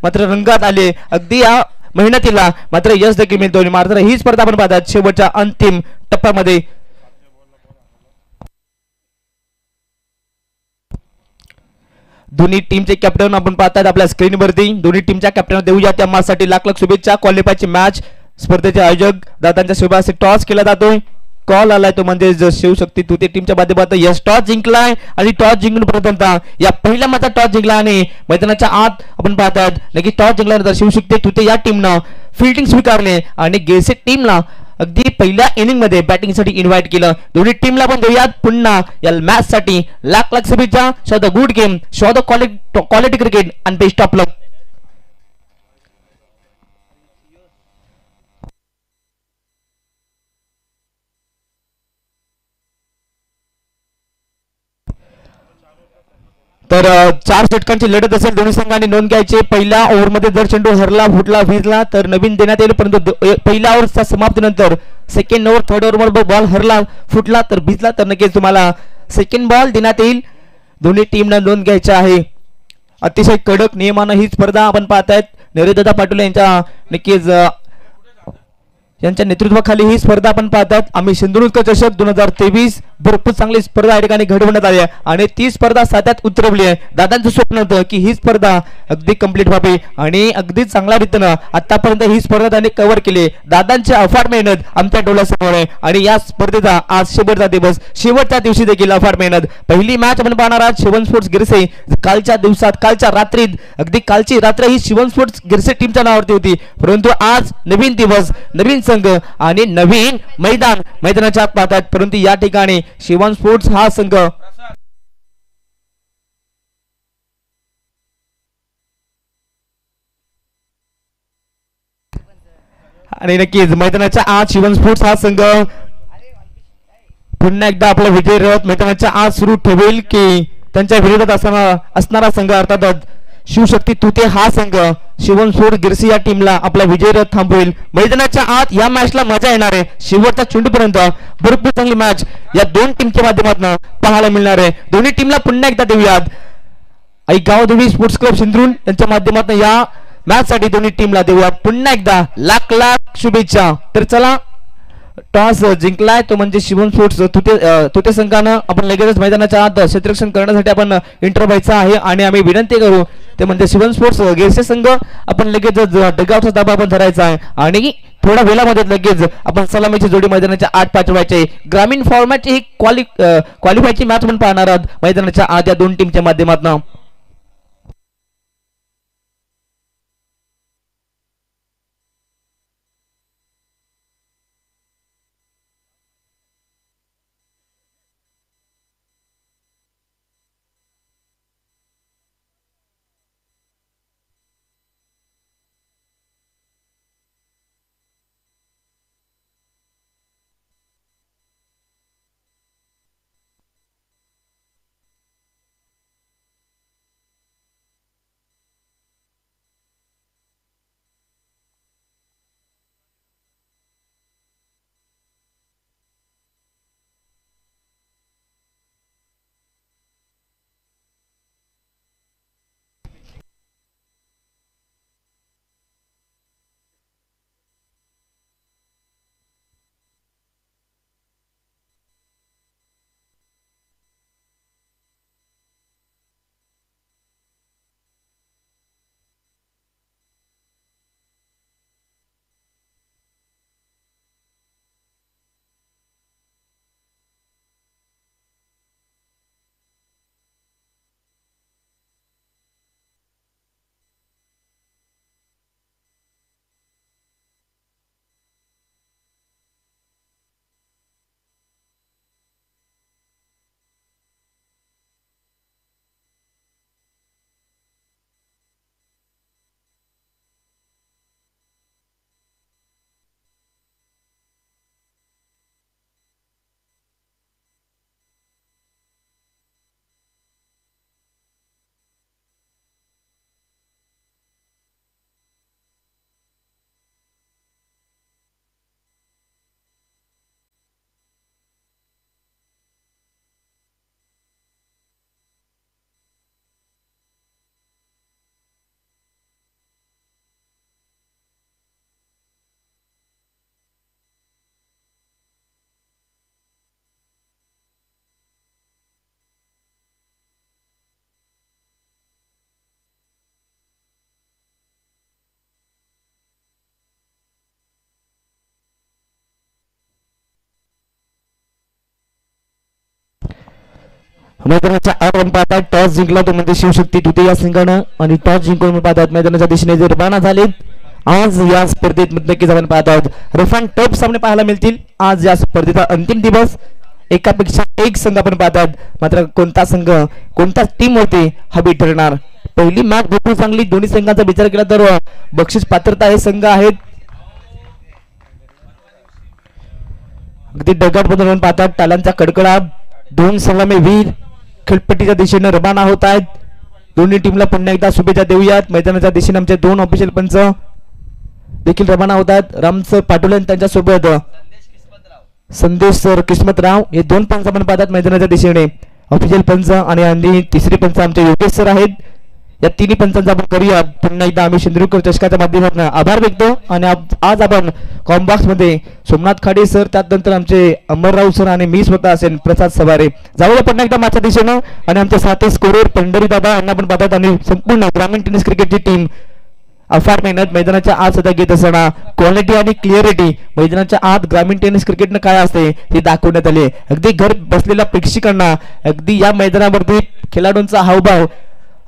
मात्र रंगात आले अगदी या मेहनतीला मात्र यश देखील मिळतो. मात्र ही स्पर्धा आपण पाहतात शेवटच्या अंतिम टप्प्यामध्ये. दोन्ही टीमचे कॅप्टन आपण पाहतात आपल्या स्क्रीनवरती. दोन्ही टीमच्या कॅप्टन देऊया त्या मॅचसाठी लाख लाख शुभेच्छा. क्वालिफायची मॅच स्पर्धेचे आयोजक दादांच्या शुभासे टॉस केला जातोय. कॉल आलाय तो म्हणजे शिवशक्ती तुते टीमच्या माध्यमातून यस टॉस जिंकलाय आणि टॉस जिंकून पर्यंत या पहिल्या मॅचचा टॉस जिंकला आणि मैदानाच्या आत आपण पाहतात नक्की टॉस जिंकल्यानंतर शिवशक्ती तुते या टीमनं फिल्डिंग स्वीकारले आणि गेसे टीमला अगदी पहिल्या इनिंग मध्ये बॅटिंग साठी इन्व्हाइट केलं. दोन्ही टीमला पण देऊयात पुन्हा या मॅच साठी लाख लाख शुभेच्छा. Show the good game, show the quality cricket and best of luck. तर 4 षटकांची लढत असेल. दोन्ही संघांनी नोंद घ्यायची. पहिल्या ओव्हरमध्ये जर चेंडू हरला फुटला भिजला तर नवीन देण्यात येईल, परंतु पहिल्या ओव्हरच्या समाप्तीनंतर second over third over ball हरला फुटला तर भिजला तर नक्कीच तुम्हाला सेकंड बॉल देण्यात येईल. दोन्ही टीमना नोंद घ्यायची आहे. अतिशय कडक नियमानं ही स्पर्धा आपण पाहतायत. नरेदादा पाटील यांच्या नक्कीच यांच्या नेतृत्वाखाली ही स्पर्धा आपण पाहतात. आम्ही सिंधुदुर्ग चषक 2023 भरपूर चांगली स्पर्धा या ठिकाणी घडवण्यात आली आहे आणि ती स्पर्धा साध्यात उतरवली आहे. दादांचं स्वप्न होतं की ही स्पर्धा अगदी कंप्लीट व्हावी आणि अगदी चांगल्या रीतीनं आतापर्यंत ही स्पर्धा त्यांनी कव्हर केली. दादांची अफाट मेहनत आमच्या डोळ्यासमोर आहे आणि या स्पर्धेचा आज शेवटचा दिवस, शेवटच्या दिवशी देखील अफाट मेहनत. पहिली मॅच आपण पाहणार आहात शिवम स्पोर्ट्स गिरसे. कालच्या दिवसात कालच्या रात्रीत अगदी कालची रात्र ही शिवम स्पोर्ट्स गिरसे टीमच्या नावावरती होती, परंतु आज नवीन दिवस नवीन संघ आणि नवीन मैदानाच्या आत पाहतात. परंतु या ठिकाणी शिवम स्पोर्ट्स हा संघ आणि नक्कीच मैदानाच्या आत शिवम स्पोर्ट्स हा संघ पुन्हा एकदा आपला विजय रथ मैदानाच्या आत सुरू ठेवेल की त्यांच्या विरोधात असणारा संघ अर्थातच शिवशक्ती तुते हा संघ शिवम स्पोर्ट्स गिरसी या टीमला आपला विजय रथ थांबवेल. मैदानाच्या आत या मॅचला मजा येणार आहे. शेवटच्या चेंडूपर्यंत भरपूर चांगली मॅच या दोन टीमच्या माध्यमातून पाहायला मिळणार आहे. दोन्ही टीमला पुन्हा एकदा देऊयात गावदेवी स्पोर्ट्स क्लब सिंधुदुर्ग यांच्या माध्यमातून या मॅच साठी दोन्ही टीमला देऊयात पुन्हा एकदा लाख लाख शुभेच्छा. तर चला टॉस जिंकलाय तो म्हणजे शिवम स्पोर्ट्स तुते संघानं. आपण लगेचच मैदानाच्या आत क्षेत्ररक्षण करण्यासाठी आपण एंटर व्हायचं आहे आणि आम्ही विनंती करू ते म्हणजे शिवम स्पोर्ट्स गिरसे संघ आपण लगेच डगआउटचा दाबा आपण धरायचा आहे आणि थोड्या वेळामध्ये लगेच आपण सलामीची जोडी मैदानाच्या आत पाठवायची. ग्रामीण फॉर्मॅटची ही क्वालिफायची मॅच आपण पाहणार आहोत मैदानाच्या आत या दोन टीमच्या माध्यमातून. मैदानाच्या आत आपण पाहतात टॉस जिंकला तो म्हणजे शिवशक्ती तुते या संघानं आणि टॉस जिंकून पाहतात मैदानाच्या दिशेने जे रवाना झाले. आज या स्पर्धेत नक्कीच आपण पाहतात रफ अँड टफ सामने पाहायला मिळतील. आज या स्पर्धेचा अंतिम दिवस एकापेक्षा एक संघ आपण पाहतात. मात्र कोणता संघ कोणत्या टीम होते हवी ठरणार. पहिली मॅच भरपूर चांगली. दोन्ही संघांचा विचार केला तर बक्षीस पात्रता हे संघ आहेत. अगदी डगाट बदलून पाहतात टालांचा कडकडाट. दोन संग्रामी वीर खेळपट्टीच्या दिशेने रवाना होत आहेत. दोन्ही टीमला पुन्हा एकदा शुभेच्छा देऊयात. मैदानाच्या दिशेने आमचे दोन ऑफिशियल पंच देखील रवाना होत आहेत. रामसर पाटोले त्यांच्यासोबत संदेश सर किस्मतराव हे दोन पंच आपण पाहतात मैदानाच्या दिशेने ऑफिशियल पंच. आणि तिसरे पंच आमचे योगेश सर आहेत. या तिन्ही पंचांचा आपण करूया पुन्हा एकदा आम्ही सिंधुदुर्ग चषकाच्या माध्यमातून आभार व्यक्त. आणि आज आपण कॉम्बॉक्स मध्ये सोमनाथ खाडे सर त्यानंतर आमचे अमरराव सर आणि मी स्वतः असेल प्रसाद सवारे जाऊया पुन्हा एकदा माझ्या दिशेनं. आणि आमचे साथी स्कोरर पंढरी दादा यांना पण पाहतात. आणि संपूर्ण ग्रामीण टेनिस क्रिकेटची टीम अफाट मेहनत मैदानाच्या आत सध्या घेत असताना क्वालिटी आणि क्लिअरिटी मैदानाच्या आत ग्रामीण टेनिस क्रिकेटनं काय असते हे दाखवण्यात आले. अगदी घर बसलेल्या प्रेक्षकांना अगदी या मैदानावरती खेळाडूंचा हावभाव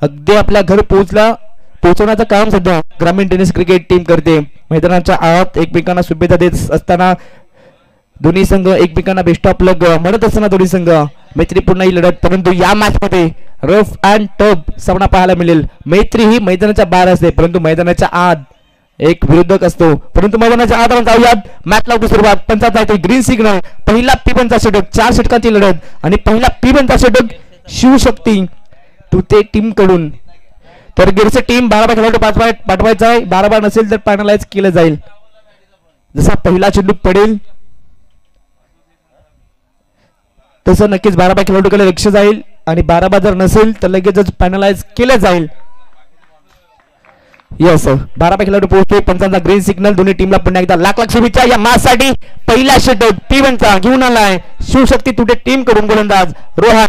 अगदी आपल्या घर पोहोचवण्याचं काम सध्या ग्रामीण टेनिस क्रिकेट टीम करते. मैदानाच्या आत एकमेकांना शुभेच्छा देत असताना दोन्ही संघ एकमेकांना बेस्ट ऑफ लक म्हणत असताना दोन्ही संघ मैत्रीपूर्ण ही लढत. परंतु या मॅच मध्ये रफ अँड टफ सामना पाहायला मिळेल. मैत्री ही मैदानाच्या बाहेर असते परंतु मैदानाच्या आत एक विरोधक असतो. परंतु मैदानाच्या आत आपण जाऊयात. मॅच लावतो सुरुवात. पंचाचा येतो ग्रीन सिग्नल. पहिला P1चा षटक 4 षटकांची लढत आणि पहिला P1चा षटक शिवशक्ती तुते टीम कडून. तर गिरसे टीम 12 खेळाडू पाठवायचा आहे. 12 नसेल तर फायनलाइज केलं जाईल. जसा पहिला चेंडू पडेल तसं नक्कीच 12 खेळाडूकडे लक्ष जाईल आणि 12 जर नसेल तर लगेचच फायनलाइज केलं जाईल. यस 12 खेळाडू पोहोचते. पंचांचा ग्रीन सिग्नल. दोन्ही टीमला पुन्हा एकदा लाख लाख शुभेच्छा. या मॅच साठी पहिला षटक P1चा घेऊन आलाय शिवशक्ती तुटे टीम कडून गोलंदाज रोहन.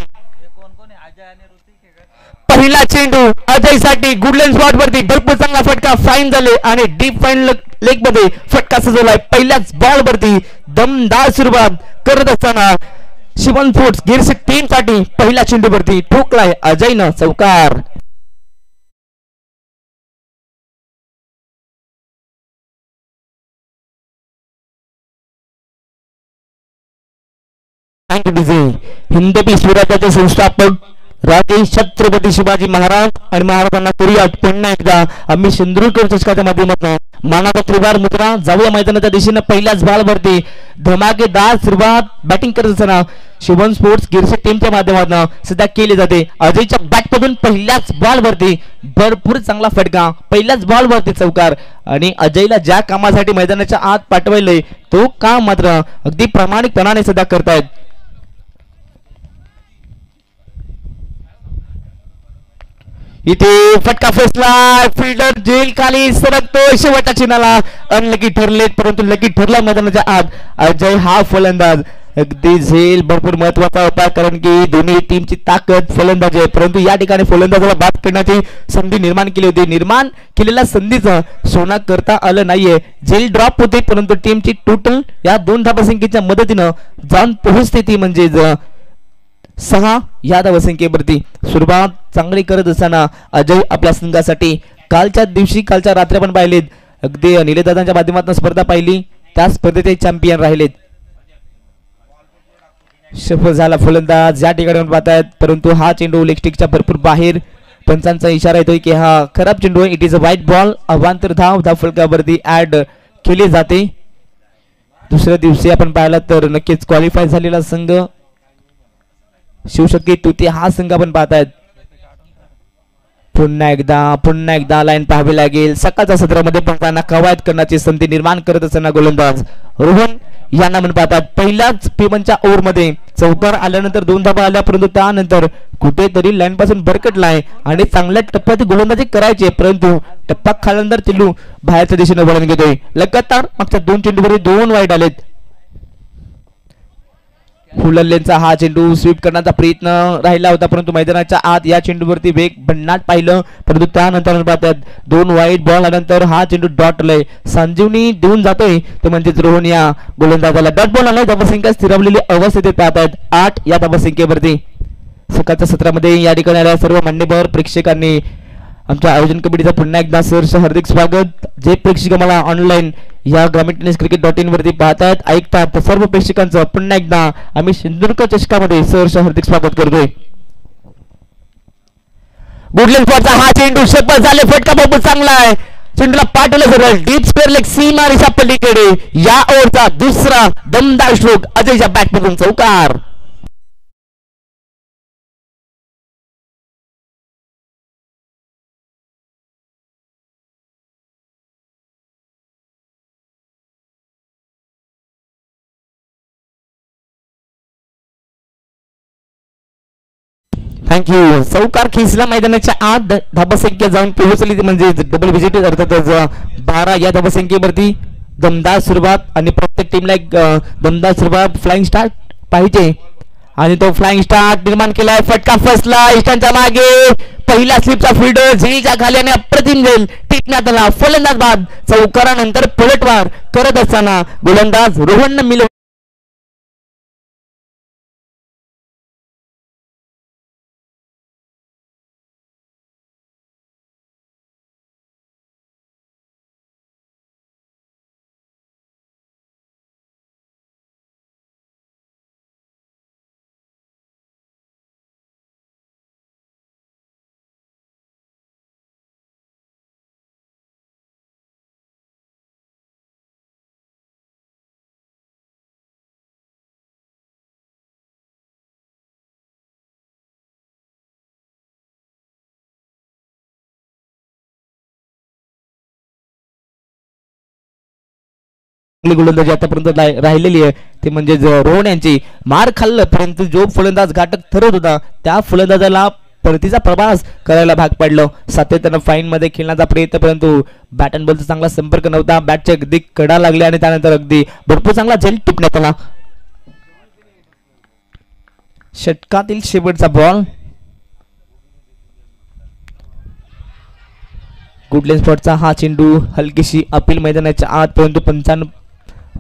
पहिला चेंडू अजय साठी गुडलँड स्पॉट वरती भरपूर चांगला फटका फाईन झाले आणि डीप फाईन लेग मध्ये फटका सजवलाय. पहिल्याच बॉल वरती दमदार सुरुवात करत असताना शिवन फूड्स गिरसे टीम साठी पहिला चेंडू वरती ठोकलाय अजयनं चौकार. हिंदपी स्वराज्याचे संस्थापक राजे छत्रपती शिवाजी महाराज आणि महाराजांना करूयात पुन्हा एकदा आम्ही सिंधुदुर्ग चषकाच्या माध्यमातून मानाचा त्रिवार मुद्रा. जाऊया मैदानाच्या दिशेने पहिल्याच बॉलवरती धमाकेदार सुरुवात बॅटिंग करत असताना शिवन स्पोर्ट्स गिरसे टीमच्या माध्यमातून सध्या केली जाते. अजयच्या बॅटमधून पहिल्याच बॉलवरती भरपूर चांगला फटका. पहिल्याच बॉलवरती चौकार. आणि अजयला ज्या कामासाठी मैदानाच्या आत पाठवलंय तो काम मात्र अगदी प्रामाणिकपणाने सध्या करतायत. इथे फटका फसला. फिल्डर जेल खाली सरकतो. शेवटच्या चिन्हाला अनलकी ठरलेत परंतु लकी ठरला मैदानाच्या आत अजय हा फलंदाज. अगदी झेल भरपूर महत्वाचा होता कारण की दोन्ही टीमची ताकद फलंदाज आहे. परंतु या ठिकाणी फलंदाजाला बाद करण्याची संधी निर्माण केली होती. निर्माण केलेल्या संधीचं सोना करता आलं नाहीये. झेल ड्रॉप होते परंतु टीमची टोटल या 2 धावसंख्येच्या मदतीनं जाऊन पोहोचते ती म्हणजे 6 या धावसंख्येवरती. सुरुवात चांगली करत असताना अजय आपल्या संघासाठी कालच्या रात्री आपण पाहिलेत अगदी निलेदादांच्या माध्यमातून स्पर्धा पाहिली त्या स्पर्धेचे चॅम्पियन राहिलेत. सफल झाला फलंदाज या ठिकाणी आपण पाहतायत. परंतु हा चेंडू लेगस्टिकच्या भरपूर बाहेर. पंचांचा इशारा येतोय की हा खराब चेंडू आहे. It is a wide ball. अवांतर धाव फलकावरती ऍड केली जाते. दुसऱ्या दिवशी आपण पाहिला तर नक्कीच क्वालिफाय झालेला संघ शिवशक्ती तुते हा संघ आपण पाहतायत. पुन्हा एकदा लाईन पाहावी लागेल. सकाळच्या सत्रामध्ये पण त्यांना कवायत करण्याची संधी निर्माण करत असताना गोलंदाज रोहन यांना आपण पाहतात. पहिल्याच P1च्या ओव्हरमध्ये चौकार आल्यानंतर 2 धावा आल्या परंतु त्यानंतर कुठेतरी लाईन पासून भरकटलाय आणि चांगल्या टप्प्यात गोलंदाजी करायची परंतु टप्पा खाल्यानंतर चेंडू बाहेरच्या दिशेने वळण घेतोय. लगातार मागच्या 2 चेंडूवर 2 वाईट आलेत. फुलल्लेंचा हा चेंडू स्वीप करण्याचा प्रयत्न राहिला होता परंतु मैदानाच्या आत या चेंडूवरती वेग भन्नाट पाहिलं परंतु त्यानंतर पाहतात 2 वाईट बॉल आल्यानंतर हा चेंडू डॉटलाय. संजीवनी देऊन जातोय तो म्हणजेच रोहन या गोलंदाजाला डॉट बॉल आलाय. धावसंख्या स्थिरावलेली अवस्थेत पाहतायत 8 या धावसंख्येवरती. सकाळच्या सत्रामध्ये या ठिकाणी आल्या सर्व मान्यवर प्रेक्षकांनी आमच्या आयोजन कमिटीचा पुन्हा एकदा सहर्ष हार्दिक स्वागत. जे प्रेक्षक आम्हाला ऑनलाईन या ग्रामीण टेनिस क्रिकेट.in वरती पाहतात ऐकतात सर्व प्रेक्षकांचं पुन्हा एकदा आम्ही सिंधुदुर्ग चषकामध्ये सहर्ष हार्दिक स्वागत करतोय. गुडलँड स्पॉटचा हा चेंडू शपथ झाले फटका बहुत चांगला आहे. चेंडूला पाठवलं सरळ डीप स्क्वेअर लेग सीमा रेषा पलीकडे. या ओव्हरचा दुसरा दमदार स्ट्रोक अजयच्या बॅटमधून चौकार. थँक्यू. चौकार खेचला मैदानाच्या आत धाबसंख्या जाऊन पोहोचली म्हणजे डबल विजिट अर्थातच 12 या धाबसंख्येवरती. दमदार सुरुवात आणि प्रत्येक टीमला एक दमदार सुरुवात फ्लाइंग स्टार्ट पाहिजे आणि तो फ्लाइंग स्टार्ट निर्माण केलाय. फटका फसला इष्टांच्या मागे. पहिला स्लिपचा फिल्डर झेलच्या खाली आणि अप्रतिम झेल टिकण्यात आला. फलंदाज बाद. चौकारानंतर पलटवार करत असताना गोलंदाज रोहन मिल गोलंदाजी आतापर्यंत राहिलेली आहे ते म्हणजे रोहन यांची. मार खाल्लं परंतु जो फलंदाज घातक ठरत होता त्या फलंदाजाला परतीचा प्रवास करायला भाग पडलं. सातत्यानं फाईन मध्ये खेळण्याचा प्रयत्न परंतु बॅट अँड बॉलचा चांगला संपर्क नव्हता. बॅटचे अगदी कडा लागले आणि त्यानंतर अगदी भरपूर चांगला झेल टिपण्यात आला. षटकातील शेवटचा बॉल. गुडलँड स्पॉटचा हा चेंडू हलकीशी अपील मैदानाच्या आत परंतु 55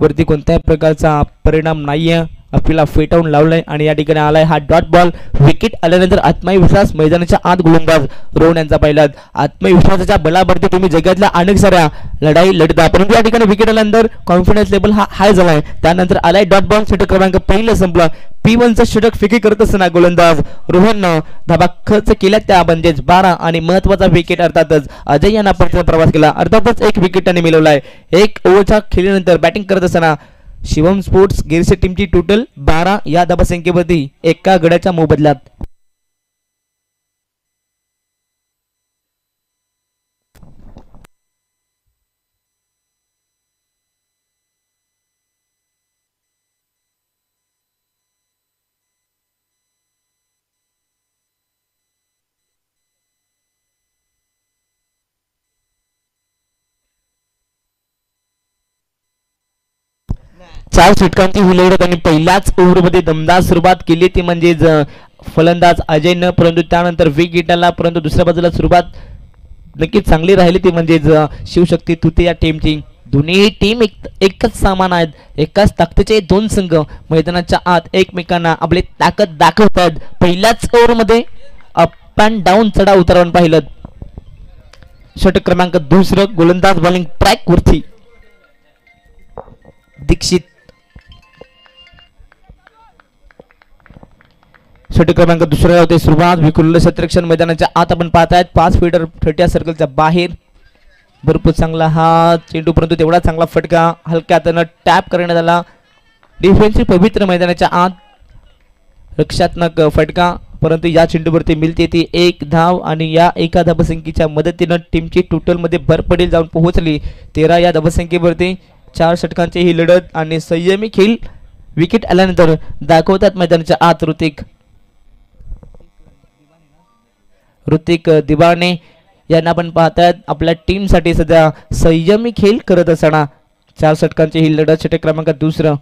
वरती कोणत्याही प्रकारचा परिणाम नाहीये. अपीलला फेटाळून लावलाय आणि या ठिकाणी आलाय हा डॉट बॉल. विकेट आल्यानंतर आत्मविश्वास मैदानाच्या आत गोलंदाज रोहन यांचा पहिला. आत्मविश्वासाच्या बळावरती तुम्ही जगातल्या अनेक साऱ्या लढाई लढता परंतु या ठिकाणी विकेट आल्यानंतर कॉन्फिडन्स लेवल हा हाय झालाय. त्यानंतर आलाय डॉट बॉल. षटक क्रमांक पहिलं संपलं. P1चं षटक फेकी करत असताना गोलंदाज रोहननं धाबा खर्च केल्या त्या म्हणजेच 12 आणि महत्वाचा विकेट अर्थातच अजय यांना परतीचा प्रवास केला. अर्थातच एक विकेट त्यांनी मिळवलाय. एक ओव्हरच्या खेळीनंतर बॅटिंग करत असताना शिवम स्पोर्ट्स गिरसे टीमची टोटल 12 या धाबसंख्येवरती एका गड्याच्या मोबदल्यात. चार षटकांची ही लढत आणि पहिल्याच ओव्हरमध्ये दमदार सुरुवात केली ती म्हणजे फलंदाज अजयनं परंतु त्यानंतर विकेटला परंतु दुसऱ्या बाजूला सुरुवात नक्कीच चांगली राहिली ती म्हणजे शिवशक्ती तुते या टीमची. दोन्ही टीम एकच सामान आहेत. एकाच ताकदीचे दोन संघ मैदानाच्या आत एकमेकांना आपली ताकद दाखवतात. पहिल्याच ओव्हरमध्ये अप अँड डाऊन चढाव उतरवून पाहिलं. षटक क्रमांक दुसरं गोलंदाज बॉलिंग ट्रॅक वरती दीक्षित. षटक क्रमांक दुसऱ्या होते सुरुवात. विखुरलेलं क्षेत्ररक्षण मैदानाच्या आत आपण पाहतायत. 5 फीटर 30 सर्कलच्या बाहेर. भरपूर चांगला हा चेंडू परंतु तेवढा चांगला फटका हलक्या हातानं टॅप करण्यात आला. डिफेन्सिव्ह पवित्र मैदानाच्या आत रक्षात्मक फटका परंतु या चेंडूवरती मिळते ती एक धाव आणि या एका धाबसंख्येच्या मदतीनं टीमची टोटल मध्ये भर पडेल जाऊन पोहोचली 13 या धाबसंख्येवरती. 4 षटकांची ही लढत आणि संयमी खेळ विकेट आल्यानंतर दाखवतात मैदानाच्या आत ऋतिक दिबाणे यांना आपण पाहतात आपल्या टीमसाठी सध्या संयमी खेळ करत असताना. 4 षटकांची ही लढत षटक क्रमांक दुसरं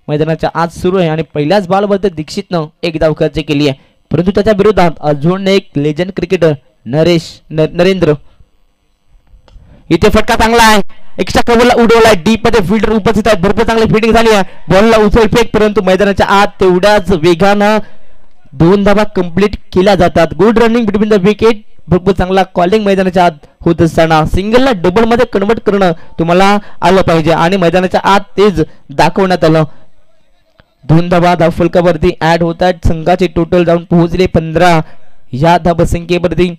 मैदानाच्या आत सुरू आहे आणि पहिल्याच बॉलमध्ये दीक्षितनं एक धाव खर्च केली आहे परंतु त्याच्या विरोधात अजून एक लेजंड क्रिकेटर नरेंद्र. इथे फटका चांगला आहे. एक्स्ट्रा कव्हरला उडवलाय. डीप मध्ये फिल्डर उपस्थित आहेत. भरपूर चांगली फिल्डिंग झाली आहे. बॉलला उचल फेक परंतु मैदानाच्या आत तेवढ्याच वेगानं 2 धावा कंप्लीट केल्या जातात. Good running between the wicket. भरपूर चांगला कॉलिंग मैदानाच्या आत होत असताना सिंगलला डबल मध्ये कन्वर्ट करणं तुम्हाला आलं पाहिजे आणि मैदानाच्या आत तेच दाखवण्यात आलं. 2 धावा धावफलकावरती ऍड होत आहेत. संघाचे टोटल जाऊन पोहोचले 15. या धावसंख्येवरती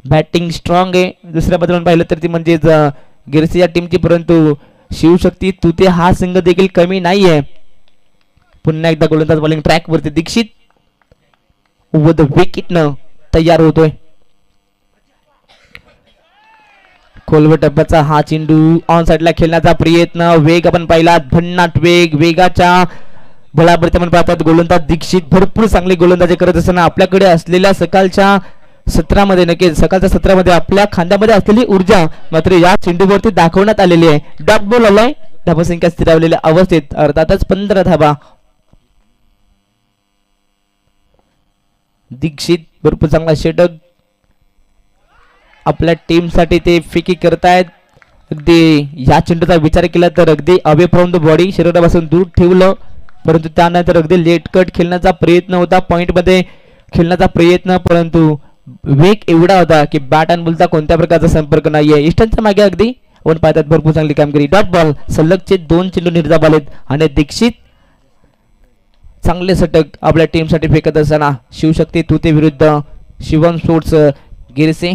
बॅटिंग स्ट्रॉंग आहे. दुसऱ्या बाजूला पाहिलं तर ती म्हणजेच गिरसी या टीमची, परंतु शिवशक्ती तुते हा संघ देखील कमी नाहीये. पुन्हा एकदा गोलंदाज बॉलिंग ट्रॅक वरती दीक्षित ओव्हर द विकेट न तयार होतोय. खोलवर टप्प्याचा हा चेंडू ऑन साइडला खेळण्याचा प्रयत्न. वेग आपण पाहिला, भन्नाट वेग. वेगाच्या बळावरती आपण पाहतात गोलंदाज दीक्षित भरपूर चांगली गोलंदाजी करत असताना आपल्याकडे असलेल्या सकाळच्या सत्रामध्ये, नक्कीच सकाळच्या सत्रामध्ये आपल्या खांद्यामध्ये असलेली ऊर्जा मात्र या चेंडूवरती दाखवण्यात आलेली आहे. डॉट बॉल आलाय. धावसंख्या स्थिरावलेल्या अवस्थेत, अर्थातच 15 धावा. दीक्षित भरपूर चांगला षटक आपल्या टीम साठी ते फेकी करतायत. अगदी या चेंडूचा विचार केला तर अगदी अवे फ्रॉम द बॉडी, शरीरापासून दूर ठेवलं, परंतु त्यानंतर अगदी लेट कट खेळण्याचा प्रयत्न होता, पॉइंट मध्ये खेळण्याचा प्रयत्न, परंतु वेग एवढा होता की बॅट आणि बॉलचा कोणत्या प्रकारचा संपर्क नाहीये. इष्टांच्या मागे अगदी आपण पाहतात भरपूर चांगली कामगिरी. Dot ball. सलगचे 2 चेंडू निर्धाव आलेत आणि दीक्षित चांगले षटक आपल्या टीम साठी फेकत असताना शिवशक्ती तुते विरुद्ध शिवम स्पोर्ट्स गिरसे.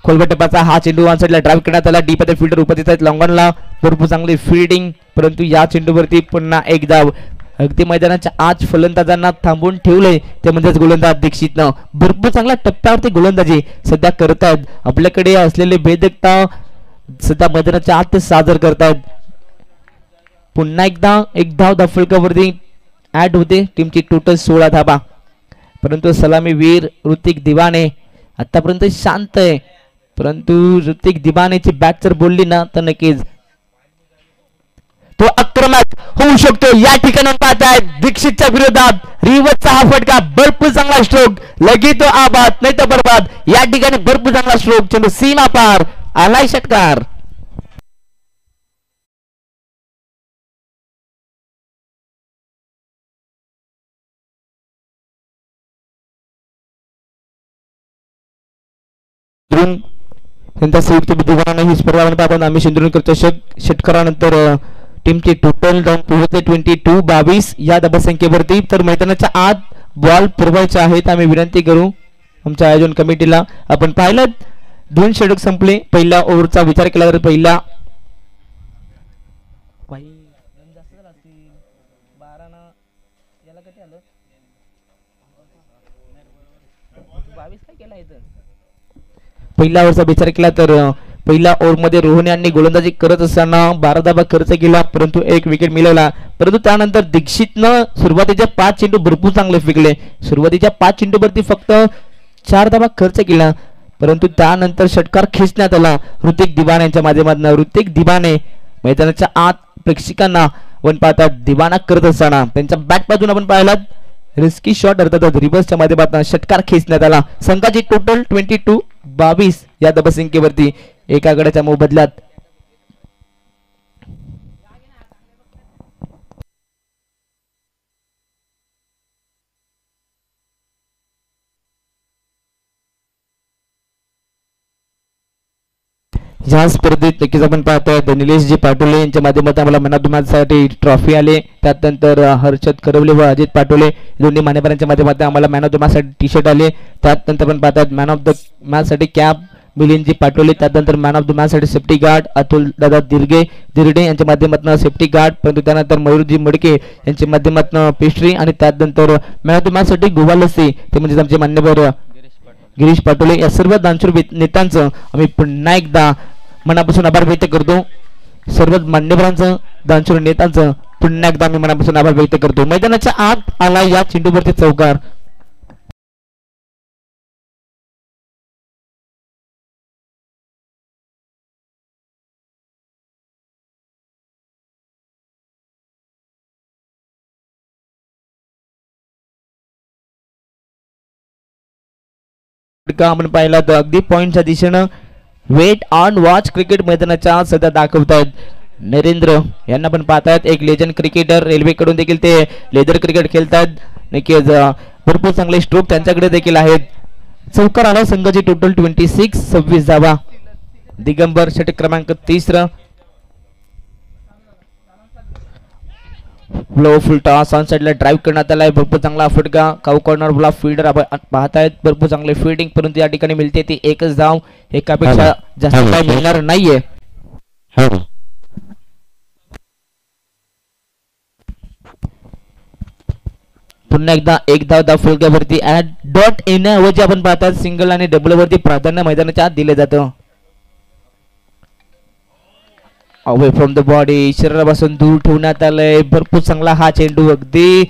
खोलवर टप्प्याचा हा चेंडू ऑन साइडला ड्राइव्ह करण्यात आला. डीप मध्ये फिल्डर उपस्थित आहेत. लॉंगॉनला भरपूर चांगली फील्डिंग, परंतु या चेंडूवरती पुन्हा एक धाव. अगदी मैदानाच्या आज फलंदाजांना थांबवून ठेवलंय ते म्हणजेच गोलंदाज दीक्षितनं भरपूर चांगल्या टप्प्यावरती गोलंदाजी सध्या करतायत. आपल्याकडे असलेले भेदकता सध्या मैदानाच्या आत ते सादर करतायत. पुन्हा एकदा एक धाव धावफलकावरती ऍड होते. टीमची टोटल 16 धावा, परंतु सलामीवीर ऋतिक दिवाने आतापर्यंत शांत आहे, परंतु ऋतिक दिवानेची बॅट जर बोलली ना तर नक्कीच तो आक्रमक होऊ शकतो. या ठिकाणी पाहताय दीक्षितच्या विरोधात रिवर्सचा हा फटका. भरपूर चांगला स्ट्रोक. लगी तो आबाद नाही तर बरबाद. या ठिकाणी भरपूर चांगला स्ट्रोक. चेंडू सीमा पार आलाय षटकार. त्यांचा संयुक्त बुद्धिबळाने ही स्पर्धा आपण आम्ही सिंधुदुर्ग षटकारानंतर टीमचे टोटल जाऊन पोहोचले 22 या धावसंख्येवरती. तर मैदानाच्या आत बॉल पुरवायचे आहेत. आम्ही विनंती करू आमच्या आयोजन कमिटीला. आपण पाहिलं 2 षटक संपले. पहिल्या ओव्हरचा विचार केला तर पहिला पहिल्या ओव्हरचा विचार केला तर पहिल्या ओव्हरमध्ये रोहन यांनी गोलंदाजी करत असताना 12 धावा खर्च केला, परंतु 1 विकेट मिळवला. परंतु त्यानंतर दीक्षितनं सुरुवातीच्या 5 चेंडू भरपूर चांगले फेकले. सुरुवातीच्या 5 चेंडूवरती फक्त 4 धावा खर्च केला, परंतु त्यानंतर षटकार खेचण्यात आला ऋतिक दिवाने यांच्या माध्यमातून. ऋतिक दिवाने मैदानाच्या आत प्रेक्षकांना आपण पाहतात दिवाना करत असताना त्यांच्या बॅट बाजून आपण पाहिलात रिस्की शॉट अर्थात रिव्हर्सच्या माध्यमातून षटकार खेचण्यात आला. संघाची टोटल 22 या धावसंख्येवरती एका गड्याच्या मोबदल्यात या स्पर्धेत नक्कीच आपण पाहतोय निलेशजी पाटोले यांच्या माध्यमातून आम्हाला मॅन ऑफ द मॅच साठी ट्रॉफी आले. त्यानंतर हर्षद करवले व अजित पाटोले दोन्ही मान्यवरांच्या माध्यमातून आम्हाला मॅन ऑफ द मॅच साठी टी शर्ट आले. त्यानंतर आपण पाहतात मॅन ऑफ द मॅच साठी कॅप मिलिंदजी पाटोले. त्यानंतर मॅन ऑफ द मॅच साठी सेफ्टी गार्ड अतुल दादा दिरडे यांच्या माध्यमातून सेफ्टी गार्ड, परंतु त्यानंतर मयूरजी मडके यांच्या माध्यमातून पेस्ट्री आणि त्यानंतर मॅन ऑफ द मॅच साठी गोवा लस्सी ते म्हणजे आमचे मान्यवर गिरीश पाटोले. या सर्व दानशूर नेत्यांचं आम्ही पुन्हा एकदा मनापासून आभार व्यक्त करतो. सर्व मान्यवरांचं दानशूर नेत्यांचं पुन्हा एकदा आम्ही मनापासून आभार व्यक्त करतो. मैदानाच्या आत आला या चेंडूवरती चौकार. आपण पाहिला तर अगदी पॉइंटच्या दिशेनं वेट ऑन वॉच क्रिकेट मैदानाच्या सध्या दाखवतायत. नरेंद्र यांना पण पाहतात, एक लेजंड क्रिकेटर रेल्वे कडून देखील ते लेदर क्रिकेट खेळतात. नक्कीच भरपूर चांगले स्ट्रोक त्यांच्याकडे देखील आहेत. चौकार आला संघाची टोटल 26, 26 धावा. दिगंबर षटक क्रमांक 3. फ्लो फुल टॉस ऑन साइडला ड्राइव्ह करण्यात आलाय. भरपूर चांगला फटका काऊ कॉर्नर बोला फील्डर पाहतायत. भरपूर चांगले फिल्डिंग परंतु या ठिकाणी मिळते ती एकच धाव. एकापेक्षा जास्त काय मिळणार नाहीये. पुन्हा एकदा एक धाव फलकावरती डॉट येण्याऐवजी आपण पाहतात सिंगल आणि डबल वरती प्राधान्य मैदानाच्या आत दिले जातं. अवे फ्रॉम द बॉडी शरीरापासून दूर ठेवण्यात आलंय. भरपूर चांगला हा चेंडू अगदी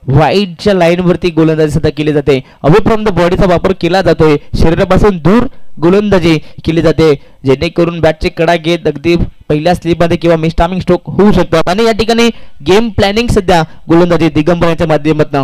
वाईडच्या लाईन वरती गोलंदाजी सुद्धा केली जाते. अवे फ्रॉम द बॉडीचा वापर केला जातोय. शरीरापासून दूर गोलंदाजी केली जाते जेणेकरून बॅटचे कडा घेत अगदी पहिल्या स्लिपमध्ये किंवा मिस्टामिंग स्ट्रोक होऊ शकतात. आणि या ठिकाणी गेम प्लॅनिंग सध्या गोलंदाजी दिगंबर यांच्या माध्यमातून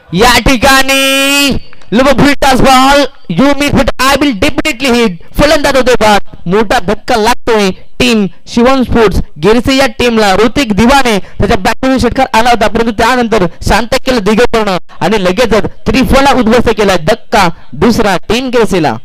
या ठिकाणी ball you miss but I will definitely hit. फलंदाज होते बाद. मोठा धक्का लागतोय टीम शिवम स्पोर्ट्स गिरसे या टीमला. ऋतिक दिवाने त्याच्या बॅटमधून षटकार आला होता परंतु त्यानंतर शांत केलं दिगंबरनं आणि लगेचच त्रिफला उद्ध्वस्त केला. धक्का दुसरा टीम गिरसेला.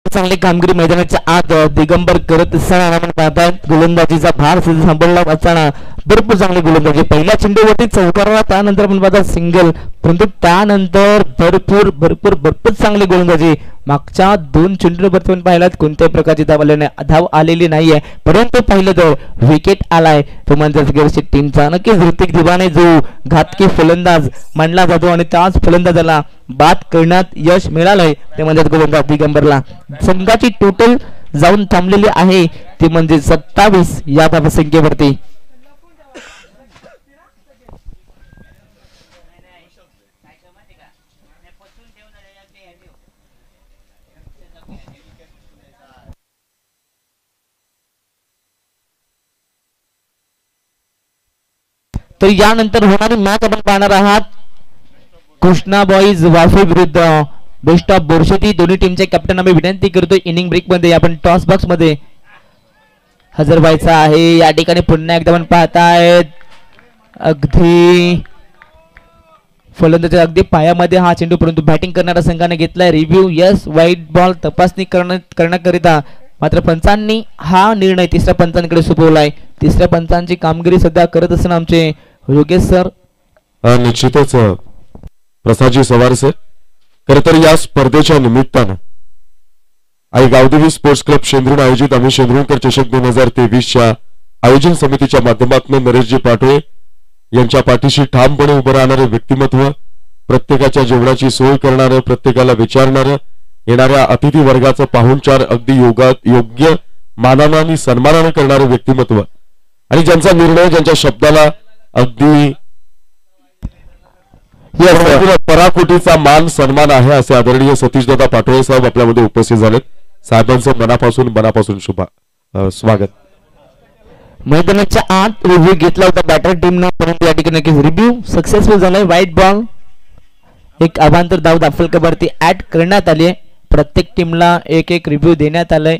चांगली कामगिरी मैदानाच्या आत दिगंबर करत असताना आपण पाहतात गोलंदाजीचा भार सांभाळला असताना भरपूर चांगली गोलंदाजी. पहिल्या चेंडूवरती चौकाराला त्यानंतर आपण पाहतात सिंगल परंतु त्यानंतर भरपूर भरपूर भरपूर चांगली गोलंदाजी. मागच्या 2 चेंडूवरती आपण पाहिलात कोणत्याही प्रकारची धाव आलेली नाहीये परंतु पहिलं तर विकेट आलाय तो म्हणजे टीमचा. नक्कीच ऋतिक दिवाने जो घातकी फलंदाज मानला जातो आणि त्याच फलंदाजाला बाद करण्यात यश मिळालंय ते म्हणजे गोलंदाज दिगंबरला. संघाची टोटल जाऊन थांबलेली आहे ती म्हणजे 27 या धावसंख्येवरती. तर यानंतर होणारी मॅच आपण पाहणार आहात कृष्णा बॉईज वाफे विरुद्ध बेस्ट ऑफ बोरशेती. दोन्ही टीमचे कॅप्टन आम्ही विनंती करतो इनिंग ब्रेक मध्ये आपण टॉस बॉक्स मध्ये हजर व्हायचा आहे. या ठिकाणी पुन्हा एकदा आपण पाहतायत अगदी फलंदाजी अगदी पायामध्ये हा चेंडू परंतु बॅटिंग करणाऱ्या संघाने घेतलाय रिव्ह्यू. यस व्हाईट बॉल तपासणी करण्याकरिता मात्र पंचांनी हा निर्णय तिसऱ्या पंचांकडे सोपवलाय. तिसऱ्या पंचांची कामगिरी सध्या करत असताना आमचे योगेश सर निश्चितच प्रसादजी सवार सर. खर तर या स्पर्धेच्या निमित्तानं आई गावदेवी स्पोर्ट्स क्लब शेंद्रुण आयोजित आम्ही शेंद्रुणकर चषक 2023च्या आयोजन समितीच्या माध्यमातून नरेशजी पाटोळे यांच्या पाठीशी ठामपणे उभं राहणारे व्यक्तिमत्व, प्रत्येकाच्या जेवणाची सोय करणारं, प्रत्येकाला विचारणारं, येणाऱ्या अतिथी वर्गाचं पाहुणचार अगदी योग्य मानानं आणि सन्मानानं करणारं व्यक्तिमत्व आणि ज्यांचा निर्णय ज्यांच्या शब्दाला अगदी पराकोटीचा मान सन्मान आहे असे आदरणीय सतीशदादा पाटोळे साहेब आपल्यामध्ये उपस्थित झालेत. साहेबांचं मनापासून शुभ स्वागत. मैदानाच्या आत रिव्ह्यू घेतला होता बॅटर टीमनं परंतु या ठिकाणी रिव्ह्यू सक्सेसफुल झालाय. व्हाईट बॉल एक अभांतर धाव दाफलकावरती ऍड करण्यात आली. प्रत्येक टीमला एक रिव्ह्यू देण्यात आलाय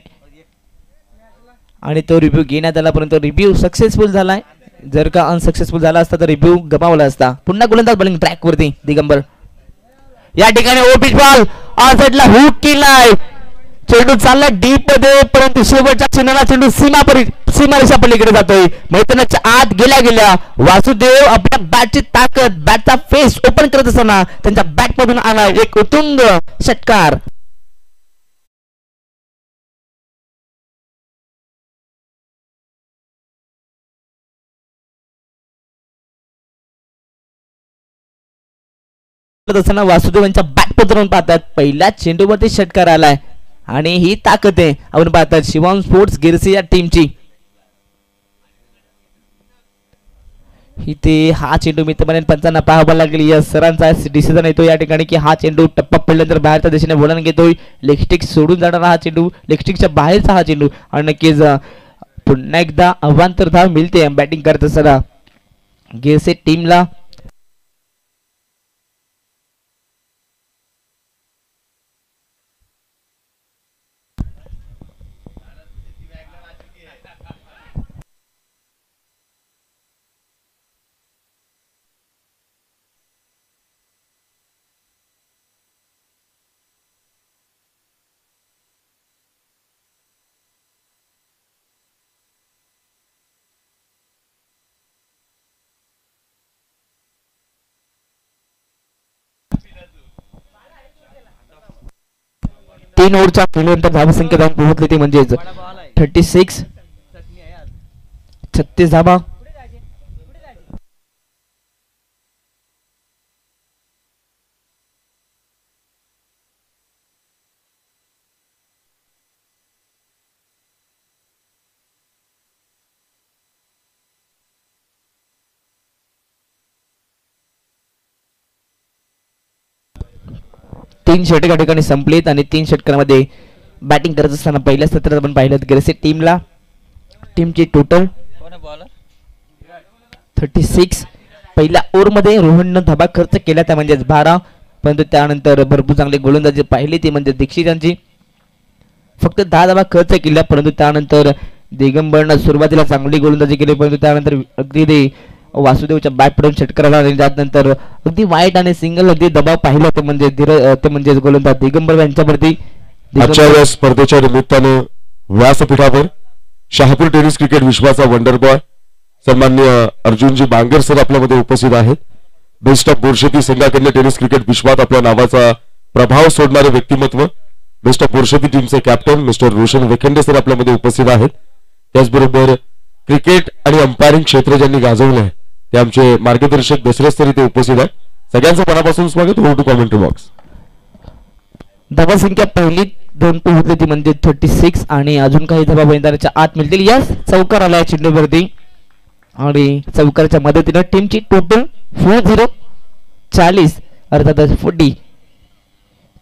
आणि तो रिव्ह्यू घेण्यात आला परंतु रिव्ह्यू सक्सेसफुल झालाय. जर का अनसक्सेसफुल झाला असता तर रिव्ह्यू गमावला असता. पुन्हा गोलंदाज बॉलिंग ट्रॅक वरती दिगंबर. या ठिकाणी ओपिच बॉल ऑन साइडला हुक केलाय. चेंडू चालला डीप मध्ये परंतु शेवटच्या क्षणाला चेंडू सीमारेषा पलीकडे जातोय. मैदानाच्या आत गेल्या वासुदेव आपल्या बॅटची ताकद बॅटचा फेस ओपन करत असताना त्यांच्या बॅट मधून आला एक उत्तुंग षटकार. वासुदेव यांच्या बॅट पद्धतीने पाहतात पहिल्या चेंडूवरती षटकार आलाय आणि ही ताकद आहे आपण पाहतात शिवम स्पोर्ट्स गिरसे या टीमची. इथे हा चेंडू मित्रमंडळी पंचांना पाहावा लागेल. या सरांचा डिसिजन येतो या ठिकाणी की हा चेंडू टप्पा पडल्यानंतर बाहेरच्या दिशेने वळण घेतोय. लेगस्टिक सोडून जाणारा हा चेंडू, लेगस्टिकच्या बाहेरचा हा चेंडू आणि नक्कीच पुन्हा एकदा अवांतर धाव मिळते बॅटिंग करत असताना गिरसे टीमला. तीन ओव्हरच्या खेळल्यानंतर धावसंख्या जाऊन पोहोचली ती म्हणजेच 36. 36 धावा. तीन षटक या ठिकाणी संपलीत आणि 3 षटकांमध्ये बॅटिंग करत असताना पहिल्या सत्रात आपण पाहिलं गिरसे टीमला टीमची टोटल 36. पहिल्या ओव्हरमध्ये रोहननं धाबा खर्च केला त्या म्हणजेच 12, परंतु त्यानंतर भरपूर चांगली गोलंदाजी पाहिली ती म्हणजे दीक्षित यांची. फक्त 10 धाबा खर्च केल्या, परंतु त्यानंतर दिगंबरनं सुरुवातीला चांगली गोलंदाजी केली, परंतु त्यानंतर अगदी वासुदेवच्या बॅट पडून षटकाराला आणि त्यानंतर अगदी वाईट आणि सिंगल अगदी दबाव पाहिला ते म्हणजे गोलंदाज दिगंबर यांच्यावरती. आजच्या या स्पर्धेच्या निमित्तानं व्यासपीठावर शहापूर टेनिस क्रिकेट विश्वाचा वंडर बॉय सन्माननीय अर्जुनजी बांगर सर आपल्यामध्ये उपस्थित आहेत. बेस्ट ऑफ बोरशेती संघाकडनं टेनिस क्रिकेट विश्वात आपल्या नावाचा प्रभाव सोडणारे व्यक्तिमत्व बेस्ट ऑफ बोरशेती टीमचे captain mister Roshan Wekhande sir आपल्यामध्ये उपस्थित आहेत. त्याचबरोबर क्रिकेट आणि अंपायरिंग क्षेत्र ज्यांनी गाजवलं आहे ते आमचे मार्गदर्शक दसरथ सर इथे उपस्थित आहेत. सगळ्यांचं मनापासून स्वागत. Over to commentary box. धावसंख्या पहिली 2 पोहोचली ती म्हणजे 36 आणि अजून काही धावा मैदानाच्या आत मिळतील. यस चौकार आला चेंडूवरती आणि चौकारच्या मदतीने टीमची टोटल 40 40 अर्थातच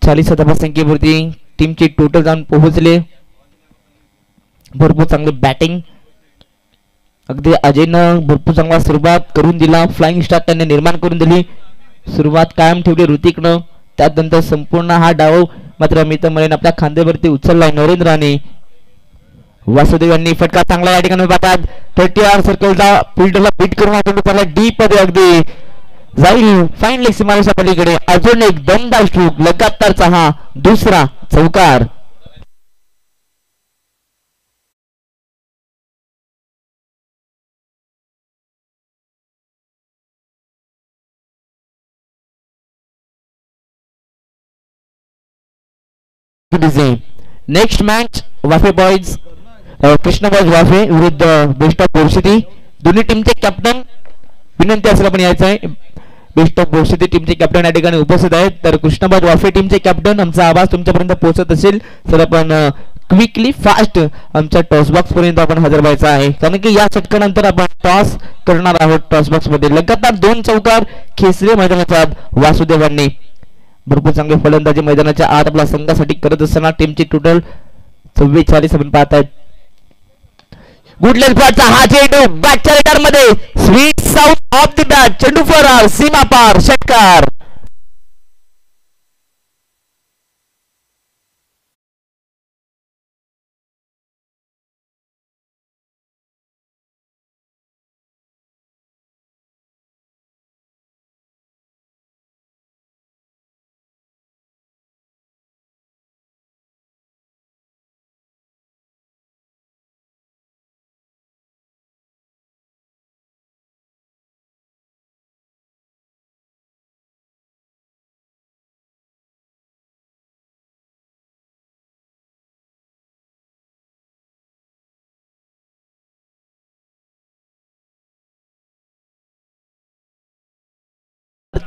40 धावसंख्येवरती टीमची टोटल जाऊन पोहोचले. भरपूर चांगली बॅटिंग अगदी अजयनं भरपूर चांगला सुरुवात करून दिला. फ्लाइंग स्टार त्यांनी निर्माण करून दिली. सुरुवात कायम ठेवली ऋतिकनं. त्यानंतर संपूर्ण हा डाव मात्र मित्रमंडळीने आपल्या खांद्यावरती उचललाय नरेंद्राने. वासुदेव यांनी फटका चांगला या ठिकाणी पाहतात. 30 सर्कलचा फिल्डरला बीट करून आपण डीप मध्ये अगदी जाईल फाईन लेग सीमारेषा पलीकडे. अजून एक दमदार स्ट्रोक लगातारचा हा दुसरा चौकार. नेक्स्ट मॅच वाफे बॉयज कृष्णा बॉयज वाफे विरुद्ध बेस्ट ऑफ बोरशेती. दोन्ही टीमचे कॅप्टन विनंती असेल आपण यायचं आहे. बेस्ट ऑफ बोरशेती टीमचे कॅप्टन या ठिकाणी उपस्थित आहेत. तर कृष्णा बॉयज वाफे टीमचे कॅप्टन आमचा आवाज तुमच्यापर्यंत पोहोचत असेल तर आपण क्विकली फास्ट आमच्या टॉस बॉक्स पर्यंत आपण हजर व्हायचा आहे, कारण की या षटकानंतर आपण टॉस करणार आहोत. टॉस बॉक्स मध्ये लगातार 2 चौकार खेचले मैदानाच्या वासुदेवांनी. भरपूर चांगली फलंदाजी मैदानाच्या आत आपल्या संघासाठी करत असताना टीमची टोटल 44 आपण पाहत आहेत. गुड लेग चा हा चेंडू बॅटच्या रिटर्न मध्ये sweet sound of the bat. चेंडू फरार सीमा पार षटकार.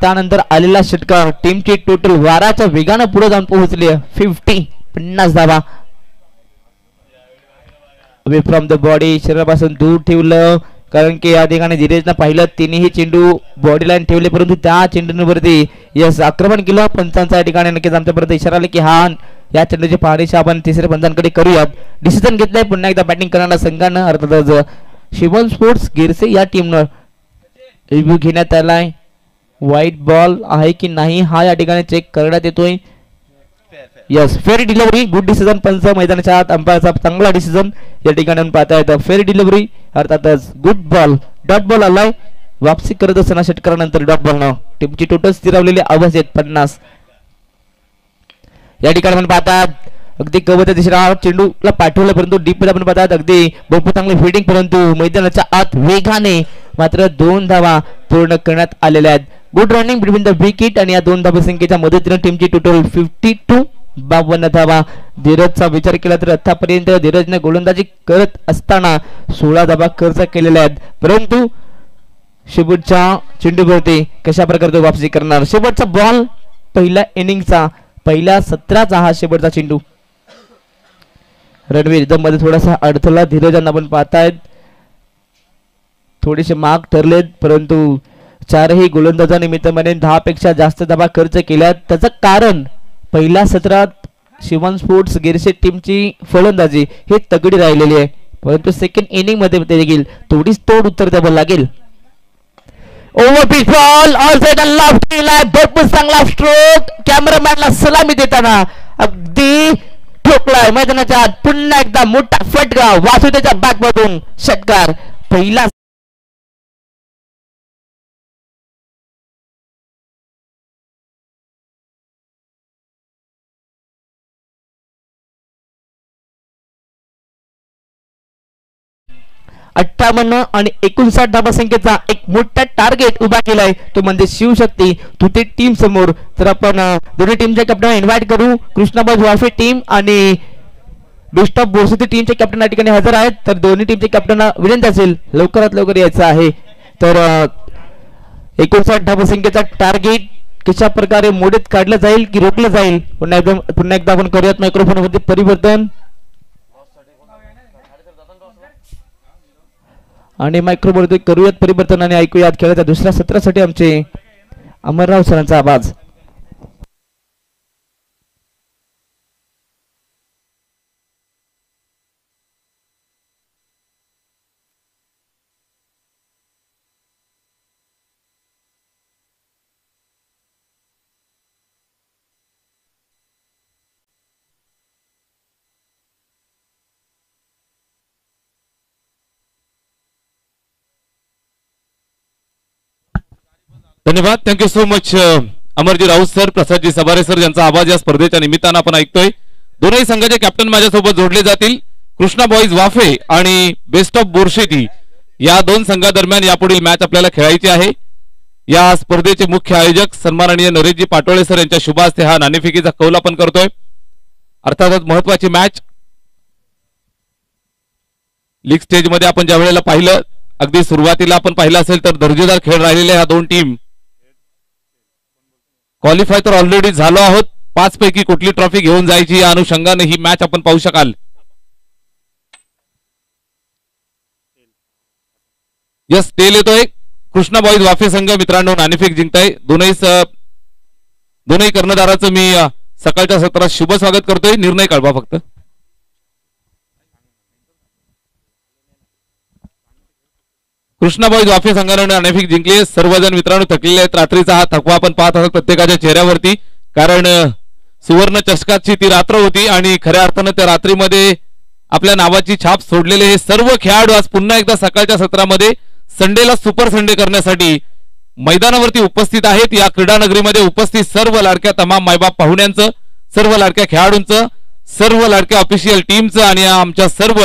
त्यानंतर आलेला षटकार टीमची टोटल वाराच्या वेगाने पुढे जाऊन पोहोचली 50 धावा. अवे फ्रॉम द बॉडी शरीरापासून दूर ठेवलं कारण की या ठिकाणी धीरजनं पाहिलं तिन्ही चेंडू बॉडी लाईन ठेवले परंतु त्या चेंडूंवरती यस आक्रमण केलं. पंचांचा या ठिकाणी नक्कीच आमच्यापर्यंत इशारा आला की हा या चेंडूची पाहणीशी आपण तिसऱ्या पंचांकडे करूयात. डिसिजन घेतलाय पुन्हा एकदा बॅटिंग करणाऱ्या संघानं अर्थातच शिवम स्पोर्ट्स गिरसे या टीमनं रिव्ह्यू घेण्यात आलाय. व्हाईट बॉल आहे की नाही हा या ठिकाणी चेक करण्यात येतोय. Yes fair delivery good decision. पंच मैदानाच्या आत अंपायरचा चांगला डिसिजन या ठिकाणी पाहता येतं. फेअर डिलिव्हरी अर्थातच गुड बॉल डॉट बॉल आलाय. वापसी करत असताना षटकारानंतर डॉट बॉल न टीमची टोटल स्थिरावलेली आवाज आहेत 50. या ठिकाणी आपण पाहतात अगदी कवच्या दिशेला चेंडूला पाठवलं परंतु डीप आपण पाहतात अगदी भरपूर चांगली फिल्डिंग परंतु मैदानाच्या आत वेगाने मात्र 2 धावा पूर्ण करण्यात आलेल्या आहेत. Good running between the wicket आणि या 2 धाबा संख्येच्या मदतीने टीमची टोटल 52 धावा. धीरजचा विचार केला तर आतापर्यंत धीरजने गोलंदाजी करत असताना 16 धावा खर्च केलेल्या आहेत परंतु शेवटच्या चेंडूवरती कशा प्रकारे वापसी करणार. शेवटचा बॉल पहिल्या इनिंगचा पहिल्या सत्राचा हा शेवटचा चेंडू. रणवीर एकदम मध्ये थोडासा अडथळा धीरजांना आपण पाहतायत थोडेसे मार्क ठरलेत परंतु चारही गोलंदाजानिमित्ताने 10 पेक्षा जास्त धावा खर्च केल्यात. त्याचं कारण पहिल्या सत्रात शिवम स्पोर्ट्स गिरसे टीमची फलंदाजी हे तगडी राहिलेली आहे परंतु सेकंड इनिंग मध्ये देखील थोडीच तोड उत्तर द्यावं लागेल. Over pitch ball all side left केलाय भरपूर चांगला स्ट्रोक. कॅमेरामॅनला सलामी देताना अगदी ठोकलाय मैदानाच्या आत. पुन्हा एकदा मोठा फटका वासुदेच्या बॅक मधून षटकार. पहिला अठ्ठावन्न आणि 59 धाबा संख्येचा एक मोठा टार्गेट उभा केलाय तो म्हणजे शिवशक्ती तुते टीम समोर. तर आपण दोन्ही टीमचे कॅप्टन इन्व्हाइट करू. कृष्णाबाई वाफे टीम आणि बेस्ट ऑफ बोरसुती टीमचे कॅप्टन या ठिकाणी हजर आहेत. तर दोन्ही टीमचे कॅप्टन विनंती असेल लवकरात लवकर यायचं आहे. तर 59 धाबा संख्येचा टार्गेट कशा प्रकारे मोडीत काढलं जाईल की रोखलं जाईल पुन्हा एकदा आपण करूयात मायक्रोफोन मध्ये परिवर्तन आणि मायक्रोमध्ये करूयात परिवर्तन आणि ऐकूयात खेळाच्या दुसऱ्या सत्रासाठी आमचे अमरराव सरांचा आवाज. धन्यवाद. Thank you so much Amarji Raut sir, Prasadji Sabare sir यांचा आवाज या स्पर्धेच्या निमित्तानं आपण ऐकतोय. दोन्ही संघाचे कॅप्टन माझ्यासोबत जोडले जातील. कृष्णा बॉईज वाफे आणि बेस्ट ऑफ बोरशेती या 2 संघादरम्यान यापुढील मॅच आपल्याला खेळायची आहे. या स्पर्धेचे मुख्य आयोजक सन्माननीय नरेशजी पाटोळे सर यांच्या शुभ हस्ते हा नाणेफेकीचा कौल आपण करतोय. अर्थातच महत्वाची मॅच लीग स्टेज मध्ये आपण ज्या वेळेला पाहिलं अगदी सुरुवातीला आपण पाहिलं असेल तर दर्जेदार खेळ राहिलेल्या ह्या 2 टीम क्वालिफाय तर ऑलरेडी झालो आहोत. 5 पैकी कुठली ट्रॉफी घेऊन जायची या अनुषंगाने ही मॅच आपण पाहू शकाल. यस तेल येतोय. कृष्णा बॉईज वाफे संघ मित्रांनो नाणेफेक जिंकताय. दोन्ही कर्णधाराचं मी सकाळच्या सत्रात शुभ स्वागत करतोय. निर्णय कळवा फक्त. कृष्णा बॉईज वाफे संघाने नाणेफेक जिंकली. सर्वजण मित्रांनो थकलेले आहेत. रात्रीचा हा थकवा आपण पाहत आहोत प्रत्येकाच्या चेहऱ्यावरती कारण सुवर्ण चषकाची ती रात्र होती आणि खऱ्या अर्थानं त्या रात्रीमध्ये आपल्या नावाची छाप सोडलेले हे सर्व खेळाडू आज पुन्हा एकदा सकाळच्या सत्रामध्ये संडेला सुपर संडे करण्यासाठी मैदानावरती उपस्थित आहेत. या क्रीडा नगरीमध्ये उपस्थित सर्व लाडक्या तमाम मायबाप पाहुण्यांचं, सर्व लाडक्या खेळाडूंचं, सर्व लाडक्या ऑफिशियल टीमचं आणि आमच्या सर्व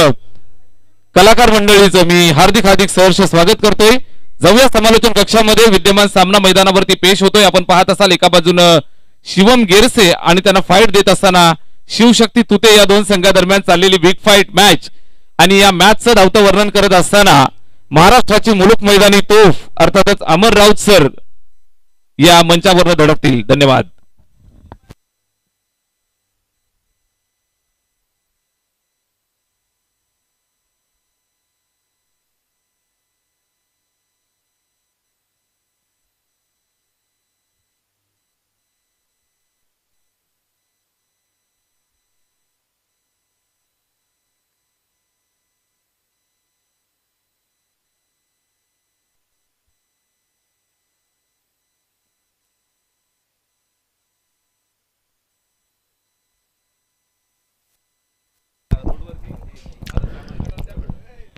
कलाकार मंडळीचं मी हार्दिक सहर्ष स्वागत करतोय. जाऊया समालोचन कक्षामध्ये. विद्यमान सामना मैदानावरती पेश होतोय. आपण पाहत असाल एका बाजूनं शिवम गेरसे आणि त्यांना फाईट देत असताना शिवशक्ती तुते या 2 संघादरम्यान चाललेली बिग फाईट मॅच आणि या मॅचचं धावतं वर्णन करत असताना महाराष्ट्राची मुलूक मैदानी तोफ अर्थातच अमर राऊत सर या मंचावर धडकतील. धन्यवाद.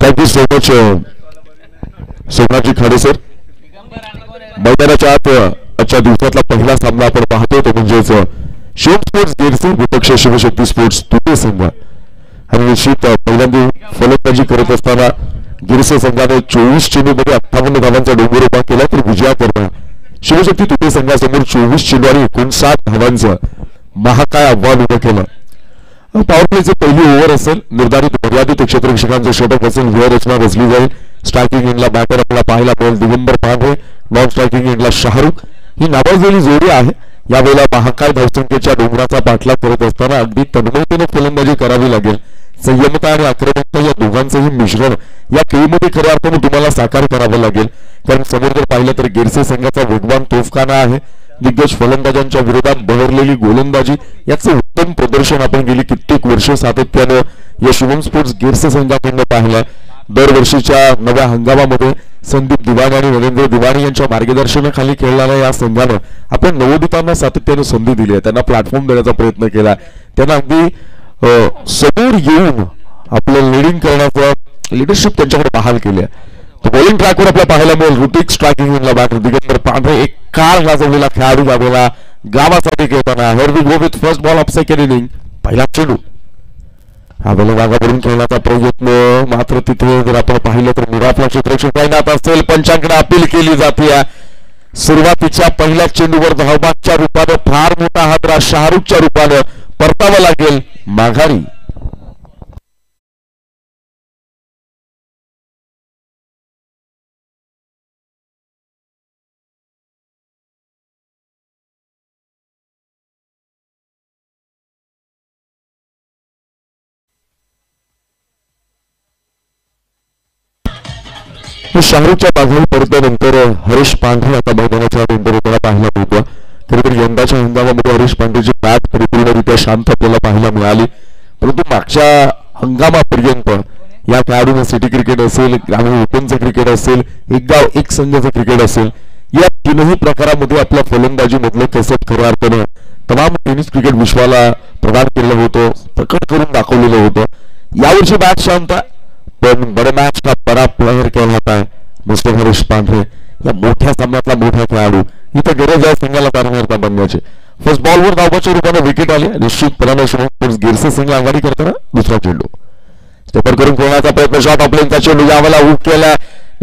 Thank you so much Somnathji Khade sir. मैदानाच्या आत आजच्या दिवसातला पहिला सामना आपण पाहतो तो म्हणजेच शिवम स्पोर्ट्स गिरसे विपक्ष शिवशक्ती स्पोर्ट्स तुटे संघ. आणि निश्चित पहिल्यांदा फलंदाजी करत असताना गिरसे संघाने 24 चेंडूमध्ये 58 धावांचा डोंगर उभा केला, तर विजयाकरता शिवशक्ती तुटे संघासमोर 24 चेंडू आणि 59 धावांचं महाकाय आव्हान उभं केलं. पॉवर प्लेची पहिली ओव्हर असेल, निर्धारित मर्यादित क्षेत्ररक्षकांचं षटक असेल, व्यूहरचना रचली जाईल. स्ट्रायकिंग एंडला बॅटर आपल्याला पाहायला मिळेल दिगंबर पांढरे, नॉन स्ट्रायकिंग एंडला शाहरुख. ही नावाजलेली जोडी आहे. यावेळेला महाकाय धावसंख्येच्या डोंगराचा पाठलाग करत असताना अगदी तन्मयतेने फलंदाजी करावी लागेल. संयमता आणि आक्रमकता या दोघांचंही मिश्रण या खेळीमध्ये खऱ्या अर्थाने तुम्हाला साकार करावं लागेल. कारण समोर जर पाहिलं तर गिरसे संघाचा वेगवान तोफखाना आहे. दिग्गज फलंदाजांच्या विरोधात बहरलेली गोलंदाजी याचं उत्तम प्रदर्शन आपण गेली कित्येक वर्ष सातत्यानं या शिवम स्पोर्ट्स गिरसे संघाकडून पाहिलं. दरवर्षीच्या नव्या हंगामामध्ये संदीप दिवाणी आणि नरेंद्र दिवाणी यांच्या मार्गदर्शनाखाली खेळणाऱ्या या संघानं आपल्या नवोदितांना सातत्याने संधी दिली आहे, त्यांना प्लॅटफॉर्म देण्याचा प्रयत्न केला, त्यांना अगदी समोर येऊन आपलं लीडिंग करण्याचं लिडरशिप त्यांच्याकडे बहाल केली आहे. बॉलिंग ट्रॅकवर आपल्याला पाहायला मिळेल ऋतिक स्ट्रायकिंग एंडला बॅटर दिगंबर पांढरे, एक कार गाजवलेला खेळाडू गावेला गावासाठी खेळताना. Here we go with first ball of second inning. पहिला चेंडू आपल्याला जागावरून खेळण्याचा प्रयत्न, मात्र तिथे जर आपण पाहिलं तर मिरापला क्षेत्ररक्षक तैनात असेल. पंचांकडे अपील केली जाते. सुरुवातीच्या पहिल्या चेंडूवर धावबादच्या रूपानं फार मोठा हादरा शाहरुखच्या रूपानं परतावा लागेल माघारी. शाहरुखच्या बाजूला परतल्यानंतर हरीश पांढरे आता मैदानाच्या नंतर पाहायला मिळतो. खरं तर यंदाच्या हंगामामध्ये हरीश पांढरेची बॅट परिपूर्णरित्या शांत आपल्याला पाहायला मिळाली, परंतु मागच्या हंगामापर्यंत या खेळाडूने सिटी क्रिकेट असेल, ग्रामीण ओपनचं क्रिकेट असेल, एक गाव एक संघाचं क्रिकेट असेल, या तीनही प्रकारामध्ये आपल्या फलंदाजीमधलं कसब खऱ्या अर्थानं तमाम टेनिस क्रिकेट विश्वाला प्रदान केलं होतं, प्रकट करून दाखवलेलं होतं. यावर्षी बॅट शांत आहे, पण बडे मॅच का बडा प्लेयर कहलाता है मिस्टर हरीश पांढरे. या मोठ्या सामन्यातला मोठा खेळाडू, इथं गरज आहे संघाला तारणारता बनण्याची. फर्स्ट बॉलवर धावाच्या रूपाने विकेट आली. निश्चितपणाने शिवम स्पोर्ट्स गिरसे संघ आघाडी करताना दुसरा चेंडू स्टेपर करून खेळण्याचा प्रयत्न, शॉट ऑफलाईनचा चेंडू यावेळेला आऊट केला.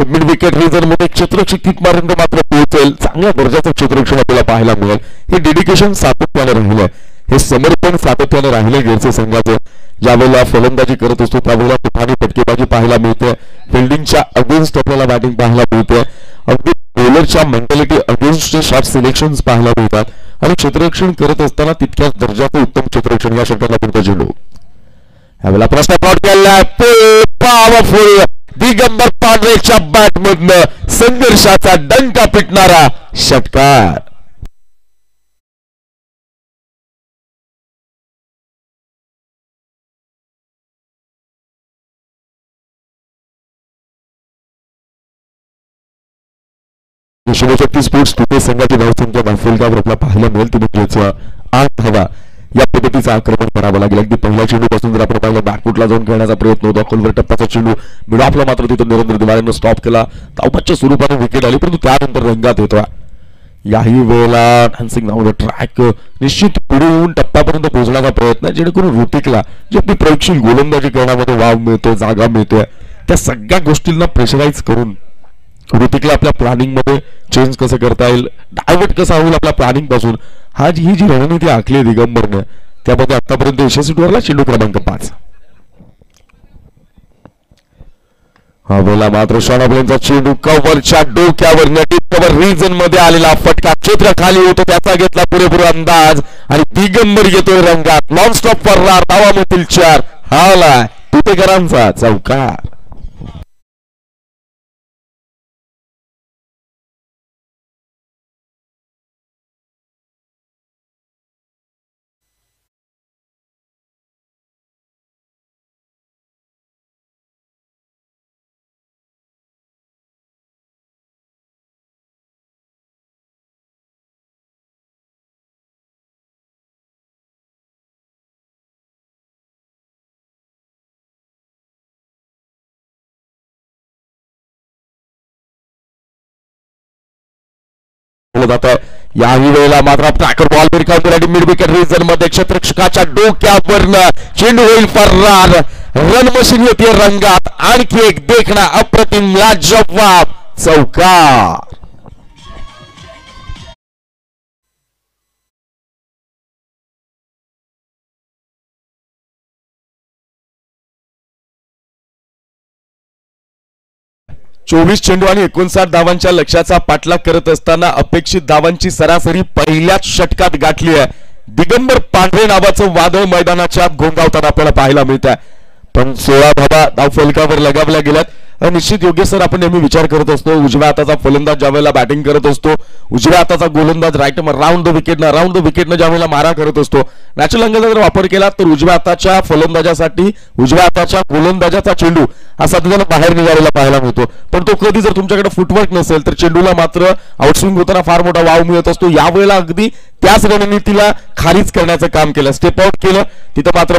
मिड विकेट रिझन मध्ये क्षेत्ररक्षक तिथपर्यंत मात्र पोहोचेल. चांगल्या दर्जाचं क्षेत्ररक्षण आपल्याला पाहायला मिळेल. हे डेडिकेशन सातत्याने राहिलं, हे समर्पण सातत्याने राहिले गिरसे संघाचं. ज्यावेळेला फलंदाजी करत असतो त्यावेळेला तुफानी फटकेबाजी पाहायला मिळते, फिल्डिंगच्या अगेन्स्ट आपल्याला बॅटिंग पाहायला मिळते, अगदी बॉलरच्या मेंटॅलिटी अगेन्स्ट शॉट सिलेक्शन पाहायला मिळतात. आणि क्षेत्ररक्षण करत असताना तितक्याच दर्जाचं उत्तम क्षेत्ररक्षण या षटकाला पुढचा चेंडू यावेळेला प्रश्न प्लॉट केला. पॉवरफुल दिगंबर पांढरेच्या बॅटमधनं संघर्षाचा डंका पिटणारा षटकार. शिवशक्ती स्पोर्ट्स तुटे संघाची धावसंख्या धावफलकावर आपल्याला पाहायला मिळेल ती म्हणजेच 8 धावा. या पद्धतीचं आक्रमण करावं लागेल. अगदी पहिल्या चेंडूपासून जर आपण पाहिलं बॅकफुटला जाऊन खेळण्याचा प्रयत्न होता, खोलवर टप्प्याचा चेंडू मिळू आपला, मात्र तिथं नरेंद्र दिवाळीनं स्टॉप केला. धावपाच्या स्वरूपाने विकेट आली, परंतु त्यानंतर रंगात येतो. याही वेळेला डान्सिंग नावाचा ट्रॅक निश्चित पुढे येऊन टप्प्यापर्यंत पोहोचण्याचा प्रयत्न, जेणेकरून ऋतिकला जी आपली प्रयोगशील गोलंदाजी करण्यामध्ये वाव मिळतो, जागा मिळते, त्या सगळ्या गोष्टींना प्रेशराईज करून ऋतिकला आपल्या प्लॅनिंग मध्ये चेंज कसं करता येईल, डायव्हर्ट कसा होईल आपल्या प्लॅनिंग पासून, ही जी रणनीती आखली दिगंबरने त्यामध्ये आतापर्यंत यशस्वी ठरला. चेंडू क्रमांक 5 हा वेळेला मात्र शॉट ऑफलाईनचा चेंडू कव्हरच्या डोक्यावर नेटिव्ह कव्हर रिजन मध्ये आलेला फटका, क्षेत्र खाली होतो त्याचा घेतला पुरेपूर अंदाज आणि दिगंबर येतोय रंगात. नॉनस्टॉप फरार, धावामधील 4 हावला तुटेकरांचा चौकार. केलं जात आहे. याही वेळेला मात्र ट्रॅकर बॉल भिरकावून मिड विकेट रिजन मध्ये क्षेत्ररक्षकाच्या डोक्यावरनं चेंडू होईल फरार. रन मशीन येते रंगात. आणखी एक देखणा अप्रतिम लाजवाब चौकार. चोवीस चेंडू आणि 59 धावांच्या लक्ष्याचा पाठलाग करत असताना अपेक्षित धावांची सरासरी पहिल्याच षटकात गाठली आहे. दिगंबर पांढरे नावाचं वादळ मैदानाच्या आत घोंगावताना आपल्याला पाहायला मिळत आहे. पण 16 धावा धाव फलकावर लगावल्या गेल्यात. निश्चित योग्य सर, आपण नेहमी विचार करत असतो उजव्या हाताचा फलंदाज ज्यावेळेला बॅटिंग करत असतो, उजव्या हाताचा गोलंदाज राईट राऊंड द विकेटनं ज्यावेळेला मारा करत असतो, नॅचरल अंगाचा जर वापर केला तर उजव्या हाताच्या फलंदाजासाठी उजव्या हाताच्या गोलंदाजाचा चेंडू हा सातत्याने बाहेर निघालेला पाहायला मिळतो. पण तो कधी जर तुमच्याकडे फुटवर्क नसेल तर चेंडूला मात्र आउटस्विंग होताना फार मोठा वाव मिळत असतो. यावेळेला अगदी त्याच रणनीतीला खारिज करण्याचं काम केलं, स्टेप आउट केलं. तिथं मात्र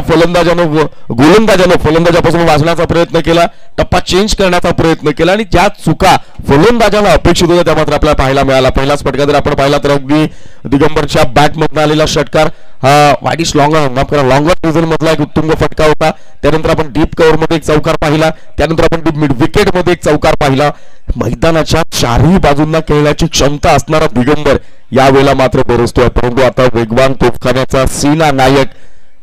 गोलंदाजानं फलंदाजापासून वाचण्याचा प्रयत्न केला, टप्पा चेंज करण्याचा प्रयत्न केला आणि ज्या चुका फलंदाजाला अपेक्षित होत्या त्या मात्र आपल्याला पाहायला मिळाला. पहिलाच फटका जर आपण पाहिला तर अगदी दिगंबरच्या बॅटमधून आलेला षटकार हा वाईडिश लॉंगर रिजन मधला एक उत्तुंग फटका होता. त्यानंतर आपण डीप कव्हर मध्ये एक चौकार पाहिला, त्यानंतर आपण डीप मिड विकेट मध्ये एक चौकार पाहिला. मैदानाच्या चारही बाजूंना खेळण्याची क्षमता असणारा दिगंबर यावेळेला मात्र बरसतोय. परंतु आता वेगवान तोफखान्याचा सीना नायक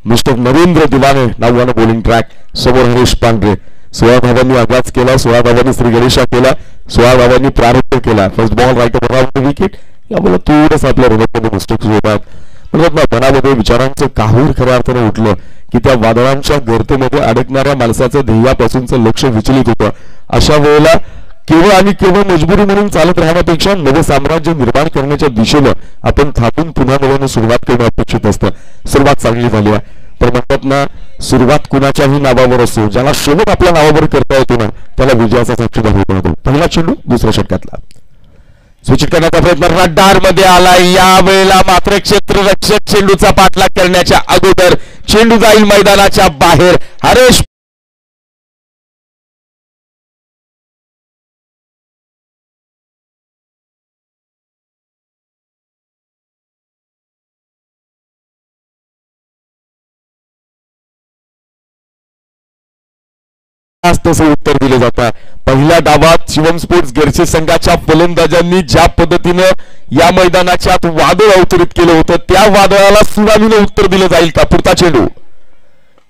मिस्टर नरेंद्र दिवाने नावानं बॉलिंग ट्रॅक समोर हरीश पांढरे. 16 धावांनी आघात केला, 16 धावांनी श्री गणेशा केला, 16 धावांनी प्रारंभ केला. First ball right around the wicket. यामुळे थोडंसं आपल्या रनमध्ये मिस्टेक्स होतात. मनामध्ये विचारांचं काहूर खऱ्या अर्थाने उठलं की त्या वादळांच्या गर्तेमध्ये अडकणाऱ्या माणसाचं ध्येयापासूनचं लक्ष विचलित होतं. अशा वेळेला केवळ आणि केवळ मजबुरी म्हणून चालत राहण्यापेक्षा नवे साम्राज्य निर्माण करण्याच्या दिशेनं आपण थांबून पुन्हा नव्यानं सुरुवात करणं अपेक्षित असतं. सुरुवात चांगली झाली आहे, तर म्हणतात ना सुरुवात कुणाच्याही नावावर असो, ज्याला शेवट आपल्या नावावर करता येतो ना त्याला विजयाचा साक्षीदार होता येतो. पहिला चेंडू दुसऱ्या षटकातला स्विच करण्याचा प्रयत्न रडार मध्ये आलाय. यावेळेला मात्र क्षेत्ररक्षक चेंडूचा पाठलाग करण्याच्या अगोदर चेंडू जाईल मैदानाच्या बाहेर. हरेश तसं उत्तर दिलं जातं. पहिल्या डावात शिवम स्पोर्ट्स गिरशी संघाच्या फलंदाजांनी ज्या पद्धतीनं या मैदानाच्या आत वादळ अवतरित केलं होतं त्या वादळाला सुनामीनं उत्तर दिलं जाईल का? पुढचा चेंडू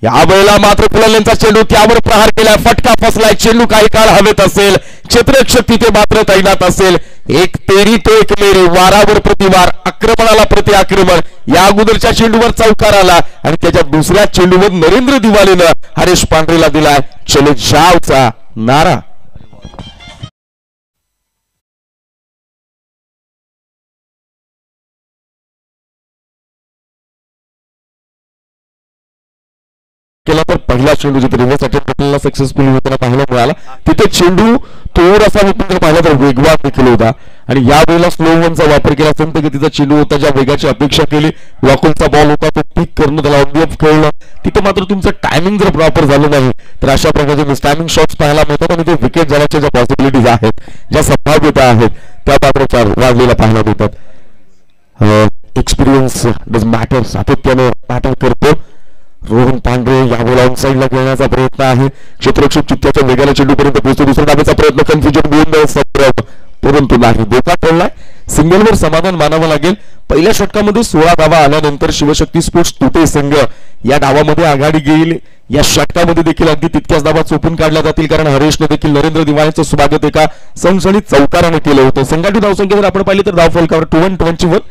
यावेळेला मात्र फुललेंचा चेंडू त्यावर प्रहार केलाय, फटका फसलाय. चेंडू काही काळ हवेत असेल, क्षेत्ररक्षक तिथे मात्र तैनात असेल. एक तेरी तो एक मेरी, वारावर प्रतिवार, आक्रमणाला प्रति आक्रमण. या अगोदरच्या चेंडूवर चौकार आला आणि त्याच्या दुसऱ्या चेंडूवर नरेंद्र दिवालेनं हरीश पांढरेला दिलाय चले जावचा नारा. केला तर पहिला चेंडू जिथे रिव्हर्स अटॅक आपल्याला सक्सेसफुल होताना पाहायला मिळाला. तिथे चेंडू थोडासा पाहिला तर वेगवान देखील होता आणि यावेळेला स्लो वनचा वापर केला. संत गतीचा चेंडू होता, ज्या वेगाची अपेक्षा केली. लॉकलचा बॉल होता, तो पिक करणं त्याला ऑफ खेळलं. तिथे मात्र तुमचं टायमिंग जर प्रॉपर झालं नाही तर अशा प्रकारचे मिसटायमिंग शॉट्स पाहायला मिळतात आणि ते विकेट जाण्याच्या ज्या पॉसिबिलिटीज आहेत, ज्या संभाव्यता आहेत त्या मात्र वाढलेल्या पाहायला मिळतात. एक्सपिरियन्स डज मॅटर, सातत्याने मॅटर करतो. रोहन पांढरे यावेळेला ऑन साईडला खेळण्याचा प्रयत्न आहे. क्षेत्ररक्षक चित्त्याच्या वेगाने चेंडूपर्यंत पोहोचतो. दुसऱ्या डावेचा प्रयत्न, कन्फ्युजन गोंधळ परंतु नाही, धोका ठरलाय. सिंगलवर समाधान मानावं लागेल. पहिल्या षटकामध्ये 16 धावा आल्यानंतर शिवशक्ती स्पोर्ट्स तुटे संघ या डावामध्ये आघाडी घेईल. या षटकामध्ये देखील अगदी तितक्याच धावा चोपून काढल्या जातील, कारण हरेशने देखील नरेंद्र दिवाळेचं स्वागत एका सणसणीत चौकाराने केलं होतं. संघाची धावसंख्या जर आपण पाहिली तर धाव फलकावर 221,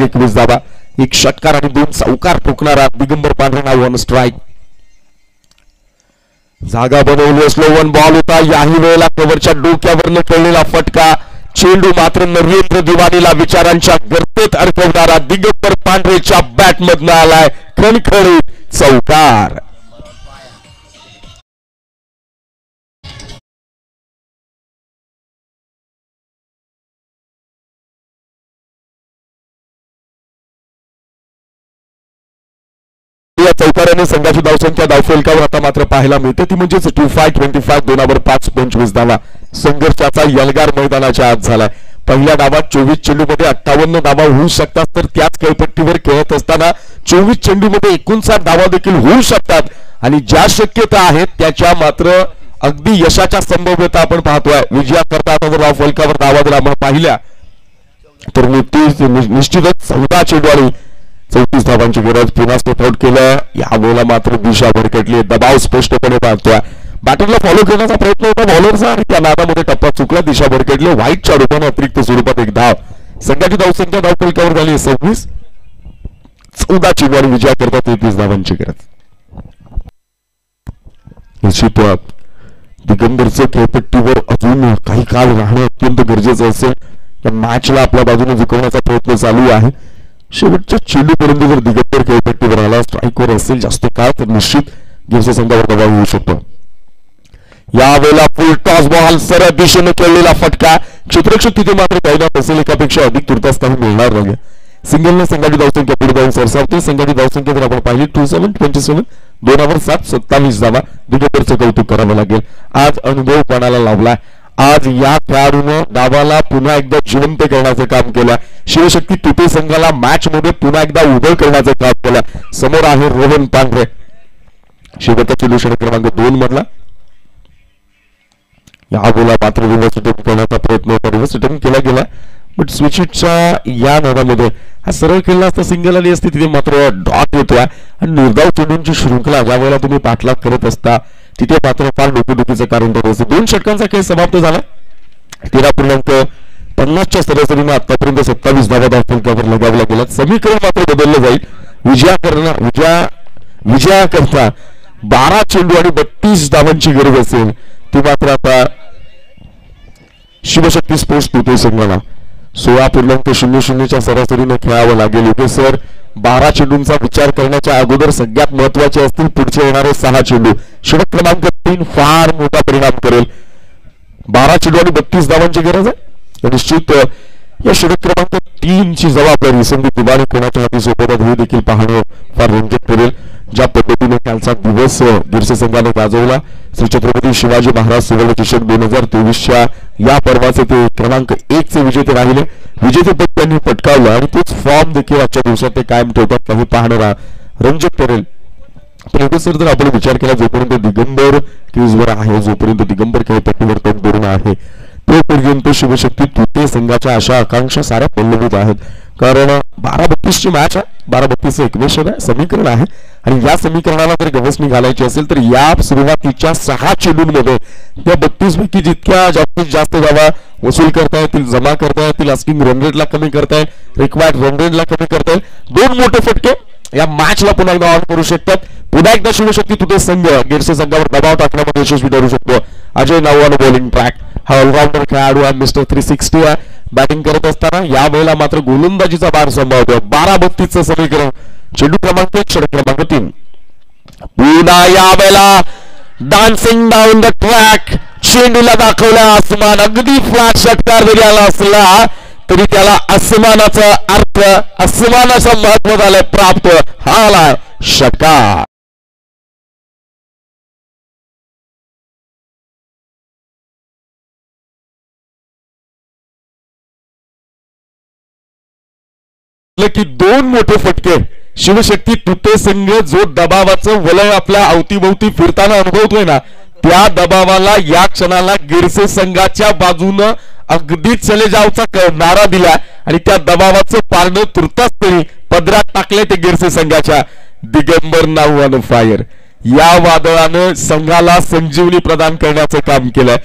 21 धावा, एक षटकार आणि 2 चौकार ठोकणारा दिगंबर पांढरे नाव ऑन स्ट्राईक. जागा बनवली, स्लो वन बॉल होता. याही वेळेला कव्हरच्या डोक्यावरनं खेळलेला फटका. चेंडू मात्र नरेंद्र दिवानीला विचारांच्या गर्तेत अडकवणारा दिगंबर पांढरेच्या बॅटमधनं आलाय खणखणीत चौकार. या चौकाराने संघाची धावसंख्या धावफलकावर आता मात्र पाहायला मिळते, ती म्हणजेच 25-25, 2 ओव्हर 5 25 धावा. संघर्षाचा यलगार मैदानाच्या आत झालाय. पहिल्या डावात 24 चेंडूमध्ये 58 धावा होऊ शकतात, तर त्याच खेळपट्टीवर खेळत असताना 24 चेंडूमध्ये 59 धावा देखील होऊ शकतात. आणि ज्या शक्यता आहेत त्याच्या मात्र अगदी यशाच्या संभाव्यता आपण पाहतोय. विजयाकरता आता जर फलकावर धावा जर आपण पाहिल्या तर निश्चितच 14 चेंडू आणि 34 धावांची गरज. पुन्हा स्टेप आउट केलं. या वेळेला मात्र दिशा भरकटली. दबाव स्पष्टपणे पाहतोय. बॅटरला फॉलो करण्याचा प्रयत्न होता बॉलरचा आणि त्या नादामध्ये टप्पा चुकला. दिशा भरकटली. व्हाईटच्या रूपाने अतिरिक्त स्वरूपात एक धाव. संघाची धावसंख्या धावफलकावर झाली 26. 14 चेंडू आणि विजयाकरता 33 धावांची गरज. निश्चितच दिगंबरचं खेळपट्टीवर अजून काही काळ राहणं अत्यंत गरजेचं असेल. या मॅचला आपल्या बाजूने जिंकवण्याचा प्रयत्न चालू आहे. शेवटच्या चेंडूपर्यंत जर दिगंबर खेळपट्टीवर आला, स्ट्राईकवर असेल जास्त काळ, तर निश्चित गिरसे संघावर दबाव होऊ शकतो. यावेळेला फुल टॉस बॉल सरळ दिशेने खेळलेला फटका. क्षेत्ररक्षक तिथे मात्र तैनात असेल. एकापेक्षा अधिक तुर्तास काही मिळणार नाही. सिंगलने संघाची धावसंख्या पुढे जाऊन सरसावते. संघाची धावसंख्या जर आपण पाहिली 27-27, 2 ओव्हर 7, 27 धावा. दिगंबरचं कौतुक करावं लागेल. आज अनुभव पणाला लावलाय. आज या खेळाडूने डावाला पुन्हा एकदा जिवंत करण्याचं काम केलं. शिवशक्ती तुटे संघाला मॅच मध्ये पुन्हा एकदा उभं करण्याचं काम केलं. समोर आहे रोहन पांढरे. शेवटचा चेंडू षटक क्रमांक 2 मधला. या गोला मात्र रिव्हर्स अटेम्प्ट करण्याचा प्रयत्न होता. रिव्हर्स अटेम्प्ट केला गेला, बट स्विच हिटच्या या नादामध्ये हा सरळ खेळला असता सिंगल आली असती. तिथे मात्र डॉट येतोय आणि निर्धाव चेंडूंची शृंखला ज्या वेळेला तुम्ही पाठलाग करत असता तिथे मात्र फार डोकेदुखीचं कारण ठरत असतं. 2 षटकांचा खेळ समाप्त झाला. 13.50च्या सरासरीने आतापर्यंत 27 धावा धावफलकावर लगावल्या गेल्या. समीकरण मात्र बदललं जाईल. विजयाकरता 12 चेंडू आणि 32 धावांची गरज असेल. ती मात्र आता शिवशक्ती स्पोर्ट्स तुटे संघाला 16.00च्या सरासरीने खेळावं लागेल. ओके सर, 12 चेंडूंचा विचार करण्याच्या अगोदर सगळ्यात महत्वाचे असतील पुढचे येणारे 6 चेंडू. षटक क्रमांक 3 फार मोठा परिणाम करेल. 12 चेंडू आणि 32 धावांची गरज आहे. निश्चित या षटक क्रमांक 3 ची जबाबदारी संदीप दुबाने कोणाच्या हाती सोबत हे देखील पाहणं फार रंजक ठरेल. ज्या पद्धतीने कालचा दिवस गिरसे संघाने गाजवला. श्री छत्रपती शिवाजी महाराज सुवर्ण चषक 2023च्या या पर्वाचे ते क्रमांक 1 चे विजेते राहिले. विजेतेपद त्यांनी पटकावलं आणि तोच फॉर्म देखील आजच्या दिवसात ते कायम ठेवतात. काही पाहणारा रंजक ठरेल. पण सर जर आपण विचार केला, जोपर्यंत दिगंबर क्रीजवर आहे, जोपर्यंत दिगंबर खेळपट्टीवर तोंड धरून आहे, तोपर्यंत शिवशक्ती तुटे संघाच्या आशा आकांक्षा साऱ्या पल्लवीत आहेत. कारण 12-32ची मॅच आहे. 12-32 इक्वेशन आहे, समीकरण आहे. आणि या समीकरणाला जर गवसणी घालायची असेल तर या सुरुवातीच्या 6 चेंडूंमध्ये त्या 32 पैकी जितक्या जास्तीत जास्त धावा वसूल करता येतील, जमा करता येतील, आस्किंग रन रेटला कमी करता येईल, रिक्वायर्ड रन रेटला कमी करता येईल, 2 मोठे फटके या मॅचला पुन्हा एकदा ऑन करू शकतात. पुन्हा एकदा शिवशक्ती तुटे संघ गिरसे संघावर दबाव टाकण्यामध्ये यशस्वी ठरू शकतो. अजय नावानं बॉलिंग ट्रॅक. हा ऑलराऊंडर खेळाडू आहे. मिस्टर 360 आहे. बॅटिंग करत असताना या वेळेला मात्र गोलंदाजीचा भार सांभाळतोय. 12-32चं समीकरण. चेंडू क्रमांक 1, षटक क्रमांक 3. पुन्हा या वेळेला डान्सिंग डाऊन द ट्रॅक. चेंडूला दाखवला आसमान. अगदी फ्लॅट षटकार जरी आला असला तरी त्याला आसमानाचा अर्थ, आसमानाचं महत्व झालंय प्राप्त. हा आलाय षटकार. की 2 मोठे फटके. शिवशक्ती तुटे संघ जो दबावाचं वलय आपल्या अवतीभोवती फिरताना अनुभवतोय ना, त्या दबावाला या क्षणाला गिरसे संघाच्या बाजूनं अगदी चले जावचा नारा दिला आणि त्या दबावाचं पारणं तुर्तास तरी पदरात टाकले ते गिरसे संघाच्या. Digambar now on fire. या वादळानं संघाला संजीवनी प्रदान करण्याचं काम केलंय.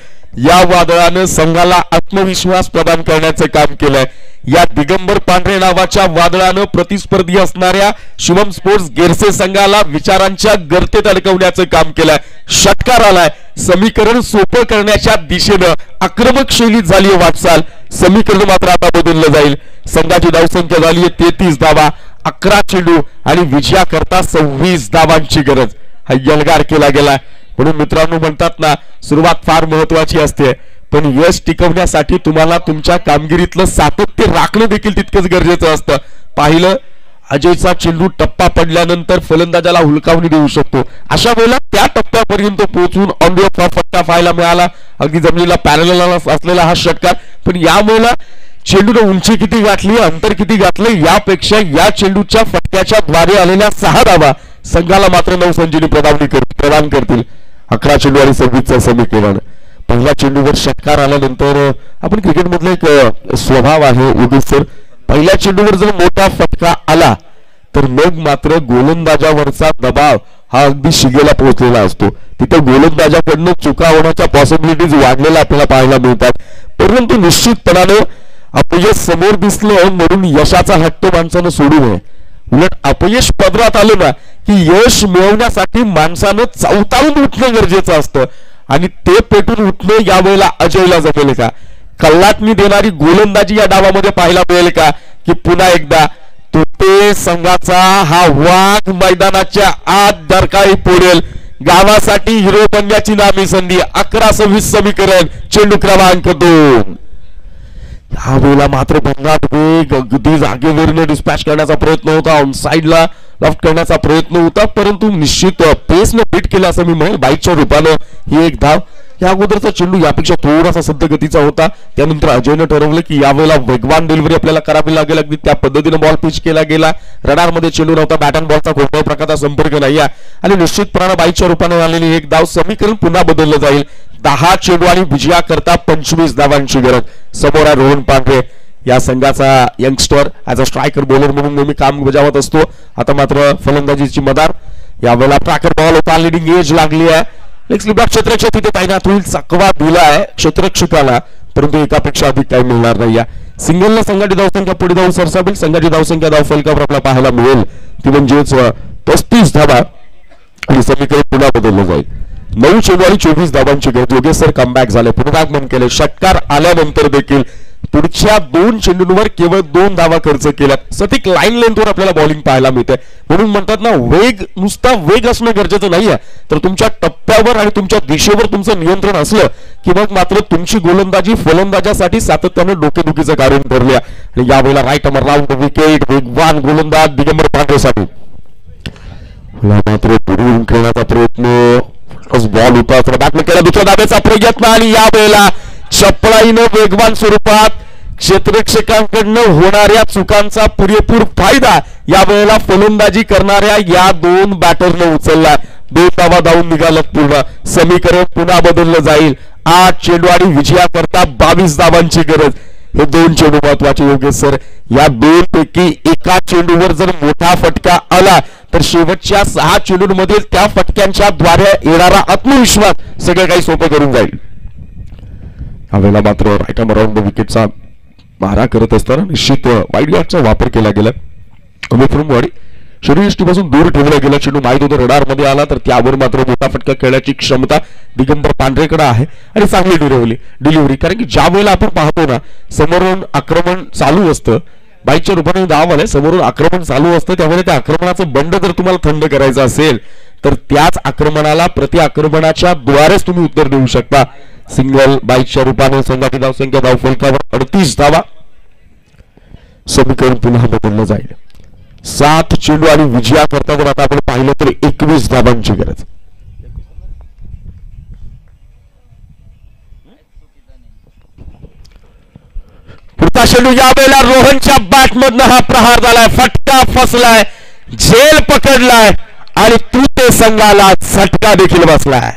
या वादळानं संघाला आत्मविश्वास प्रदान करण्याचं काम केलंय. या दिगंबर पांढरे नावाच्या वादळानं प्रतिस्पर्धी असणाऱ्या शिवम स्पोर्ट्स गिरसे संघाला विचारांच्या गर्तेत अडकवण्याचं काम केलंय. षटकार आलाय. समीकरण सोपं करण्याच्या दिशेनं आक्रमक शैलीत झाली वाटचाल. समीकरण मात्र आता बदललं जाईल. संघाची धावसंख्या झाली 33 धावा, 11 चेंडू आणि विजयाकरता 26 धावांची गरज. हा यलगार केला गेलाय. म्हणून मित्रांनो म्हणतात ना, सुरुवात फार महत्वाची असते, पण यश टिकवण्यासाठी तुम्हाला तुमच्या कामगिरीतलं सातत्य राखणं देखील तितकंच गरजेचं असतं. पाहिलं, अजयचा चेंडू टप्पा पडल्यानंतर फलंदाजाला हुलकावणी देऊ शकतो. अशा वेळेला त्या टप्प्यापर्यंत पोहोचून ऑन द फटका पाहायला मिळाला. अगदी जमिनीला पॅरलल असलेला हा षटकार. पण या वेळेला चेंडूने उंची किती गाठली, अंतर किती गाठलं, यापेक्षा या चेंडूच्या फटक्याच्या द्वारे आलेल्या 6 धावा संघाला मात्र नवसंजीवनी प्रदान करतील. 11 चेंडू आणि 26चा समीकरण. पहिल्या चेंडूवर षटकार आल्यानंतर आपण क्रिकेटमधला एक स्वभाव आहे योगेश सर, पहिल्या चेंडूवर जर मोठा फटका आला तर मग मात्र गोलंदाजावरचा दबाव हा अगदी शिगेला पोहोचलेला असतो. तिथे गोलंदाजाकडनं चुका होण्याच्या पॉसिबिलिटीज वाढलेल्या आपल्याला पाहायला मिळतात. परंतु निश्चितपणाने अपयश समोर दिसलं म्हणून यशाचा हट्ट माणसानं सोडू नये. उलट अपयश पदरात आलं ना की यश मिळवण्यासाठी माणसानं चवताळून उठणं गरजेचं असतं आणि ते पेटून उठणं यावेळेला अजयला जमेल का? कल्लाटणी देणारी गोलंदाजी या डावामध्ये पाहायला मिळेल का की पुन्हा एकदा ते संघाचा हा वाघ मैदानाच्या आत डरकाळी पोडेल? गावासाठी हिरो बनण्याची नामी संधी. 11-26 समीकरण. चेंडू क्रमांक 2. ह्या वेळेला मात्र भन्नाट वेग, अगदी जागेवरनं डिस्पॅच करण्याचा प्रयत्न होता, ऑन साइडला लॉफ्ट करण्याचा प्रयत्न होता, परंतु निश्चित पेसनं बीट केलं असं मी म्हणेल. बाईकच्या रूपानं ही एक धाव. या अगोदरचा चेंडू यापेक्षा थोडासा सद्द गतीचा होता. त्यानंतर अजयनं ठरवलं की यावेळेला वेगवान डिलिव्हरी आपल्याला करावी लागेल. अगदी त्या पद्धतीने बॉल पिच केला गेला. रडारमध्ये चेंडू नव्हता, बॅट अँड बॉलचा कोणत्याही प्रकारचा संपर्क नाही आणि निश्चितपणे बाईकच्या रूपाने आलेली एक धाव. समीकरण पुन्हा बदललं जाईल. 10 चेंडू आणि विजया करता 25 धावांची गरज. समोर आहे रोहन पांढरे, या संघाचा youngster, as a striker bowler म्हणून नेहमी काम बजावत असतो. आता मात्र फलंदाजीची मदार. यावेळेला ट्रॅकर बॉल होता, लिडिंग एज लागली आहे. लेग स्लिपला क्षेत्ररक्षक तिथे तैनात होईल. चकवा दिला आहे क्षेत्ररक्षकाला, परंतु एकापेक्षा अधिक काही मिळणार नाही. सिंगलला संघाची धावसंख्या पुढे धावून सरसावेल. संघाची धावसंख्या धावफलकावर आपल्याला पाहायला मिळेल ती म्हणजेच 35 धावा आणि समीकरण पुन्हा बदललं जाईल. 9 चेंडू आणि 24 धावांची गरज. योगेश सर कमबॅक झाले, पुनरागमन केले. षटकार आल्यानंतर देखील पुढच्या 2 चेंडूंवर केवळ 2 धावा खर्च केल्यात. सतिक लाईन लेंथवर आपल्याला बॉलिंग पाहायला मिळते. म्हणून म्हणतात ना, वेग नुसता वेग असणं गरजेचं नाहीये, तर तुमच्या टप्प्यावर आणि तुमच्या दिशेवर तुमचं नियंत्रण असलं की मग मात्र तुमची गोलंदाजी फलंदाजासाठी सातत्याने डोकेदुखीचं कारण ठरली. आणि यावेळेला राईट अमर राऊंड विकेट. वेगवान गोलंदाज दिगंबर पांढरेसाठी मात्र पुढून खेळण्याचा प्रयत्न. बॉल होता, बॅटने केला दुसऱ्या धाब्याचा प्रयत्न आणि यावेळेला चपळाईनं वेगवान स्वरूपात क्षेत्ररक्षकांकडनं होणाऱ्या चुकांचा पुरेपूर फायदा यावेळेला फलंदाजी करणाऱ्या या 2 बॅटरनं उचलला. 2 धावा धावून निघालत. पूर्ण समीकरण पुन्हा बदललं जाईल. 8 चेंडू आणि विजया करता 22 धावांची गरज. हे 2 चेंडू महत्वाचे योगेश सर. या 2 पैकी एका चेंडूवर जर मोठा फटका आला तर शेवटच्या 6 चेंडूंमध्ये त्या फटक्यांच्या द्वारे येणारा आत्मविश्वास सगळं काही सोपं करून जाईल. यावेळेला मात्र राईट आर्म अराउंड द विकेटचा मारा करत असताना निश्चित वाईड गार्डचा वापर केला गेला. अमिफ्रमवाडी शरीरयष्टीपासून दूर ठेवला गेला. चेंडू माहीत होतं रडारमध्ये आला तर त्यावर मात्र मोठा फटका खेळण्याची क्षमता दिगंबर पांढरेकडे आहे आणि चांगली डिलिव्हरी. कारण की ज्या वेळेला आपण पाहतो ना, समोरून आक्रमण चालू असतं, बाईकच्या रूपाने धाव आले, समोरून आक्रमण चालू असतं, त्यावेळेला त्या आक्रमणाचं बंड जर तुम्हाला थंड करायचं असेल तर त्याच आक्रमणाला प्रति आक्रमणाच्या द्वारेच तुम्ही उत्तर देऊ शकता. सिंगल बाईकच्या रूपाने संघाची धावसंख्या धावफलकावर 38 धावा. समीकरण पुन्हा बदललं जाईल. 7 चेंडू आणि विजया करता जर आता आपण पाहिलं तर 21 धावांची गरज. पुढचा चेंडू यावेळेला रोहनच्या बॅटमधनं हा प्रहार झालाय. फटका फसलाय, झेल पकडलाय आणि तू ते संघाला झटका देखील बसलाय.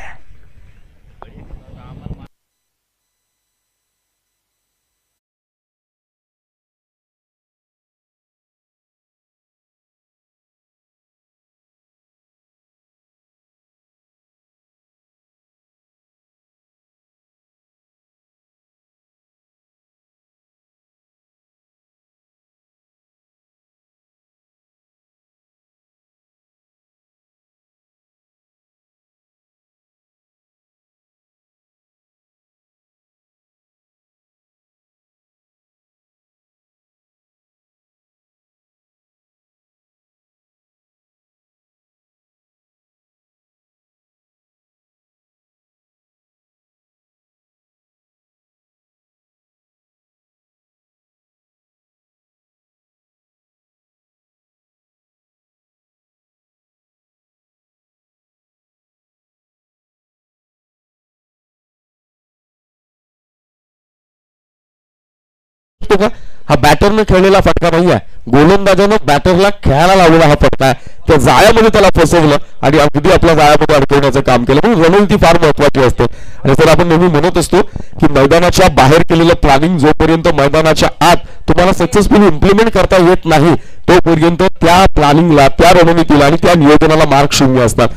शकतो का? हा बॅटरनं खेळलेला फटका नाही आहे, गोलंदाजानं बॅटरला खेळायला लावलेला हा फटका आहे. त्या जाळ्यामध्ये त्याला फसवलं आणि अगदी आपल्या जाळ्यामध्ये अडकवण्याचं काम केलं. म्हणून रणनीती फार महत्वाची असते. आणि तर आपण नेहमी म्हणत असतो की मैदानाच्या बाहेर केलेलं प्लॅनिंग जोपर्यंत मैदानाच्या आत तुम्हाला सक्सेसफुली इम्प्लिमेंट करता येत नाही तोपर्यंत त्या प्लॅनिंगला, त्या रणनीतीला आणि त्या नियोजनाला मार्क शून्य असतात.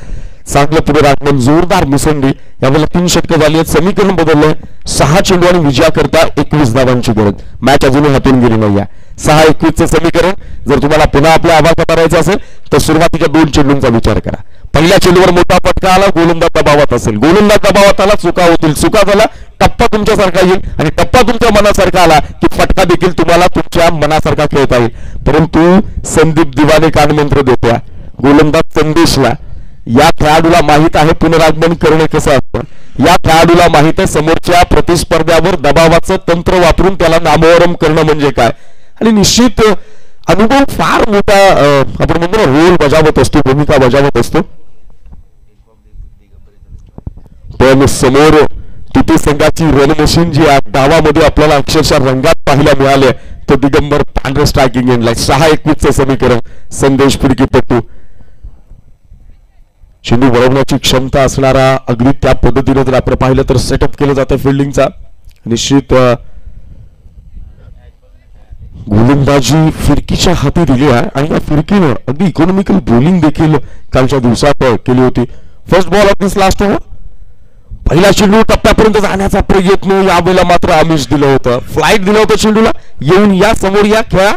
चांगलं पुढे जोरदार मुसंडी, यावेळेला 3 षटकं झाली आहेत. समीकरण बदललंय. 6 चेंडू आणि विजयाकरता 21 धावांची गरज. मॅच अजूनही हातून गेली नाहीये. 6-21चं समीकरण. जर तुम्हाला पुन्हा आपल्या आवाज करायचा असेल तर सुरुवातीच्या 2 चेंडूंचा विचार करा. पहिल्या चेंडूवर मोठा फटका आला, गोलंदाज दबावात असेल, गोलंदाज दबावात आला, चुका होतील, चुका झाला टप्पा तुमच्यासारखा येईल आणि टप्पा तुमच्या मनासारखा आला की फटका देखील तुम्हाला तुमच्या मनासारखा खेळता येईल. परंतु संदीप दिवाने कानमंत्र देत्या गोलंदाज संदेशला. या खेळाडूला माहित आहे पुनरागमन करणे कसं असतं. या खेळाडूला माहित आहे समोरच्या प्रतिस्पर्ध्यावर दबावाचं तंत्र वापरून त्याला नामोहरम करणं म्हणजे काय. आणि निश्चित अनुभव फार मोठा आपण म्हणतो ना रोल बजावत असतो, भूमिका बजावत असतो. पण समोर टीपी संघाची रणमशीन जी डावामध्ये आपल्याला अक्षरशः रंगात पाहायला मिळाले तो दिगंबर पांढरे स्ट्रायकिंग एंडला. 6-21चं समीकरण. संदेश फिरकीपटू, चेंडू वळवण्याची क्षमता असणारा, अगदी त्या पद्धतीने जर आपण पाहिलं तर सेटअप केलं जातं फिल्डिंगचा. निश्चित गोलंदाजी फिरकीच्या हाती दिली आहे आणि या फिरकीनं अगदी इकॉनॉमिकल बॉलिंग देखील कालच्या दिवसात केली होती. First ball of this last over. पहिला चेंडू टप्प्यापर्यंत जाण्याचा प्रयत्न, यावेळेला मात्र आमिष दिलं होतं, फ्लाईट दिलं होतं चेंडूला. येऊन या समोर या खेळा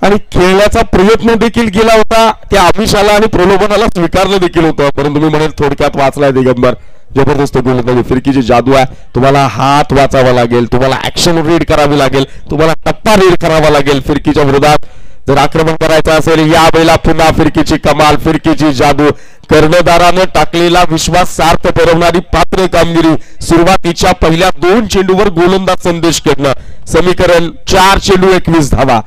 आणि खेळण्याचा प्रयत्न देखील केला होता. त्या आमिषाला आणि प्रलोभनाला स्वीकारलं देखील होतं. परंतु मी म्हणेल थोडक्यात वाचलाय दिगंबर. जबरदस्त गोलंदाजी, फिरकीची जादू आहे. तुम्हाला हात वाचावा लागेल, तुम्हाला ऍक्शन रीड करावी लागेल, तुम्हाला टप्पा रीड करावा लागेल फिरकीच्या विरोधात जर आक्रमण करायचं असेल. यावेळेला पुन्हा फिरकीची कमाल, फिरकीची जादू, कर्णधारानं टाकलेला विश्वास सार्थ ठरवणारी पात्र कामगिरी. सुरुवातीच्या पहिल्या 2 चेंडूवर गोलंदाज संदेश खेळणं. समीकरण 4 चेंडू 21 धावा.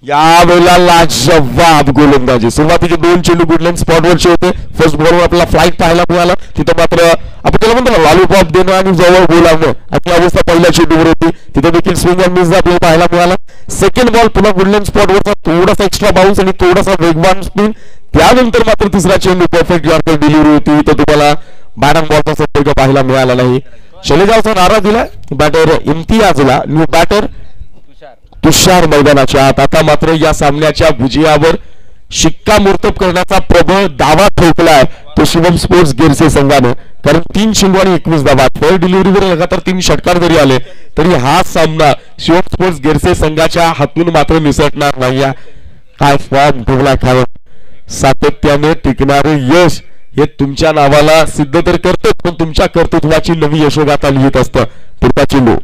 यावेळेला लाजवाब गोलंदाजी. सुरुवातीचे 2 चेंडू गुडलँड स्पॉटवरचे होते. फर्स्ट बॉलवर आपल्याला फ्लाईट पाहायला मिळाला. तिथं मात्र आपण त्याला म्हणतो ना लॉलीपॉप देणं आणि जवळ बोलावणं अशी अवस्था पहिल्या चेंडूवर होती. तिथे देखील स्विंग अँड मिस आपल्याला पाहायला मिळाला. सेकंड बॉल पुन्हा गुडलँड स्पॉटवरचा थोडासा एक्स्ट्रा बाउन्स आणि थोडासा वेगवान स्पिन. त्यानंतर मात्र तिसरा चेंडू परफेक्ट यॉर्कर डिलिव्हरी होती. तर तुम्हाला बॅटन बॉलचा संपर्क पाहायला मिळाला नाही. शैलेजावचा नारा दिला बॅटर इम्तियाजला. न्यू बॅटर तुषार मैदानाच्या आत. आता मात्र या सामन्याच्या विजयावर शिक्कामोर्तब करण्याचा प्रबळ दावा ठोकलाय तो शिवम स्पोर्ट्स गिरसे संघानं. कारण 3 चेंडू आणि 21 धावा. थर्ड डिलिव्हरीवर लगातार 3 षटकार जरी आले तरी हा सामना शिवम स्पोर्ट्स गिरसे संघाच्या हातून मात्र निसटणार नाही. काय फॉर्म ठेवलाय, काय सातत्याने टिकणारे यश हे तुमच्या नावाला सिद्ध तर करतं पण तुमच्या कर्तृत्वाची नवी यशोगाथा लिहित असतं. पुढचा चेंडू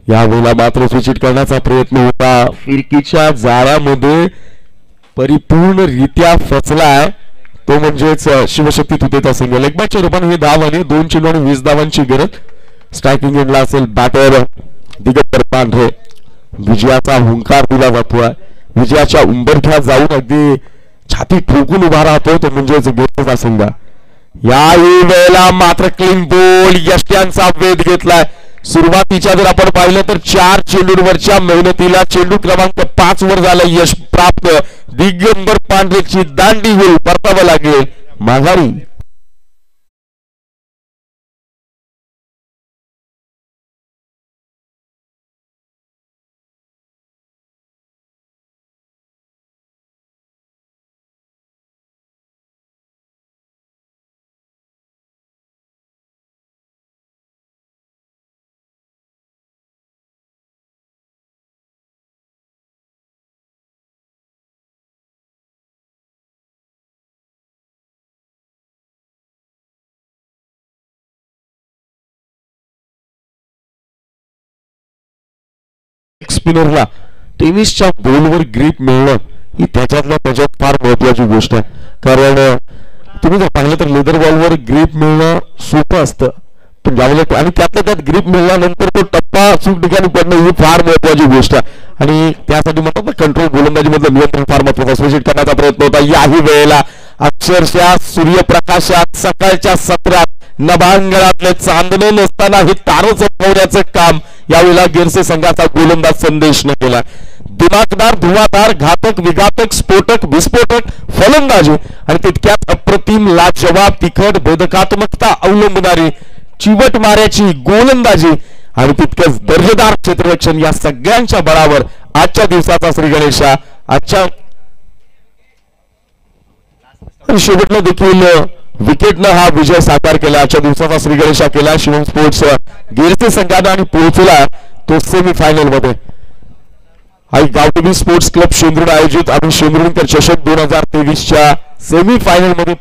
यावेळेला मात्र सूचित करण्याचा प्रयत्न होता. फिरकीच्या जाळ्यामध्ये परिपूर्णरित्या फसलाय तो म्हणजेच शिवशक्ती तुतेचा संघ. लेग बॅकच्या रूपाने हे धाव आणि 2 चेंडू आणि 20 धावांची गरज. स्ट्रायकिंग एंडला असेल बॅटर दिगंबर पांढरे. विजयाचा हुंकार दिला जातोय. विजयाच्या उंबरठ्यात जाऊन अगदी छाती ठोकून उभा राहतो तो म्हणजेच गिरसेचा संघ. याही वेळेला मात्र क्लीन बोल यष्ट्यांचा वेध घेतलाय. सुरुवातीच्या जर आपण पाहिलं तर 4 चेंडूंवरच्या मेहनतीला चेंडू क्रमांक 5 वर झालं यश प्राप्त. दिगंबर पांढरेची दांडी होईल, परतावं लागेल माघारी. स्पिनरला टेनिसच्या बॉलवर ग्रीप मिळणं ही त्याच्यात फार महत्वाची गोष्ट आहे. कारण तुम्ही जर पाहिलं तर लेदर बॉलवर ग्रीप मिळणं सोपं असतं पण ज्यावेळेला आणि त्यातल्या त्यात ग्रीप मिळाल्यानंतर तो टप्पा चूक ठिकाणी पडणं ही फार महत्वाची गोष्ट आहे. आणि त्यासाठी म्हणतात ना कंट्रोल गोलंदाजी मधलं नियंत्रण फार महत्वाचं. स्विच करण्याचा प्रयत्न होता. याही वेळेला अक्षरशः सूर्यप्रकाशात सकाळच्या सत्रात नभांगणातले चांदणे नसताना हे तारं चमकवण्याचं काम यावेळेला गिरसे संघाचा गोलंदाज संदेशने केला. दिमागदार, धुवाधार, घातक, विघातक, स्फोटक, विस्फोटक फलंदाजी आणि तितक्यात अप्रतिम, लाजवाब, तिखट, भेदकात्मकता अवलंबणारी चिवट माऱ्याची गोलंदाजी आणि तितकंच दर्जेदार क्षेत्ररक्षण या सगळ्यांच्या बळावर आजच्या दिवसाचा श्री गणेशा आजच्या शेवटला देखील विकेटनं हा विजय साकार केला. आजच्या दिवसाचा श्री गणेशा केला शिवम स्पोर्ट्स गिरसे संघानं आणि पोहोचला तो सेमीफायनल मध्ये. आई गावदेवी स्पोर्ट्स क्लब शेंद्रुण आयोजित आम्ही शेंद्रुणकर चषक 2023च्या सेमीफायनल मध्ये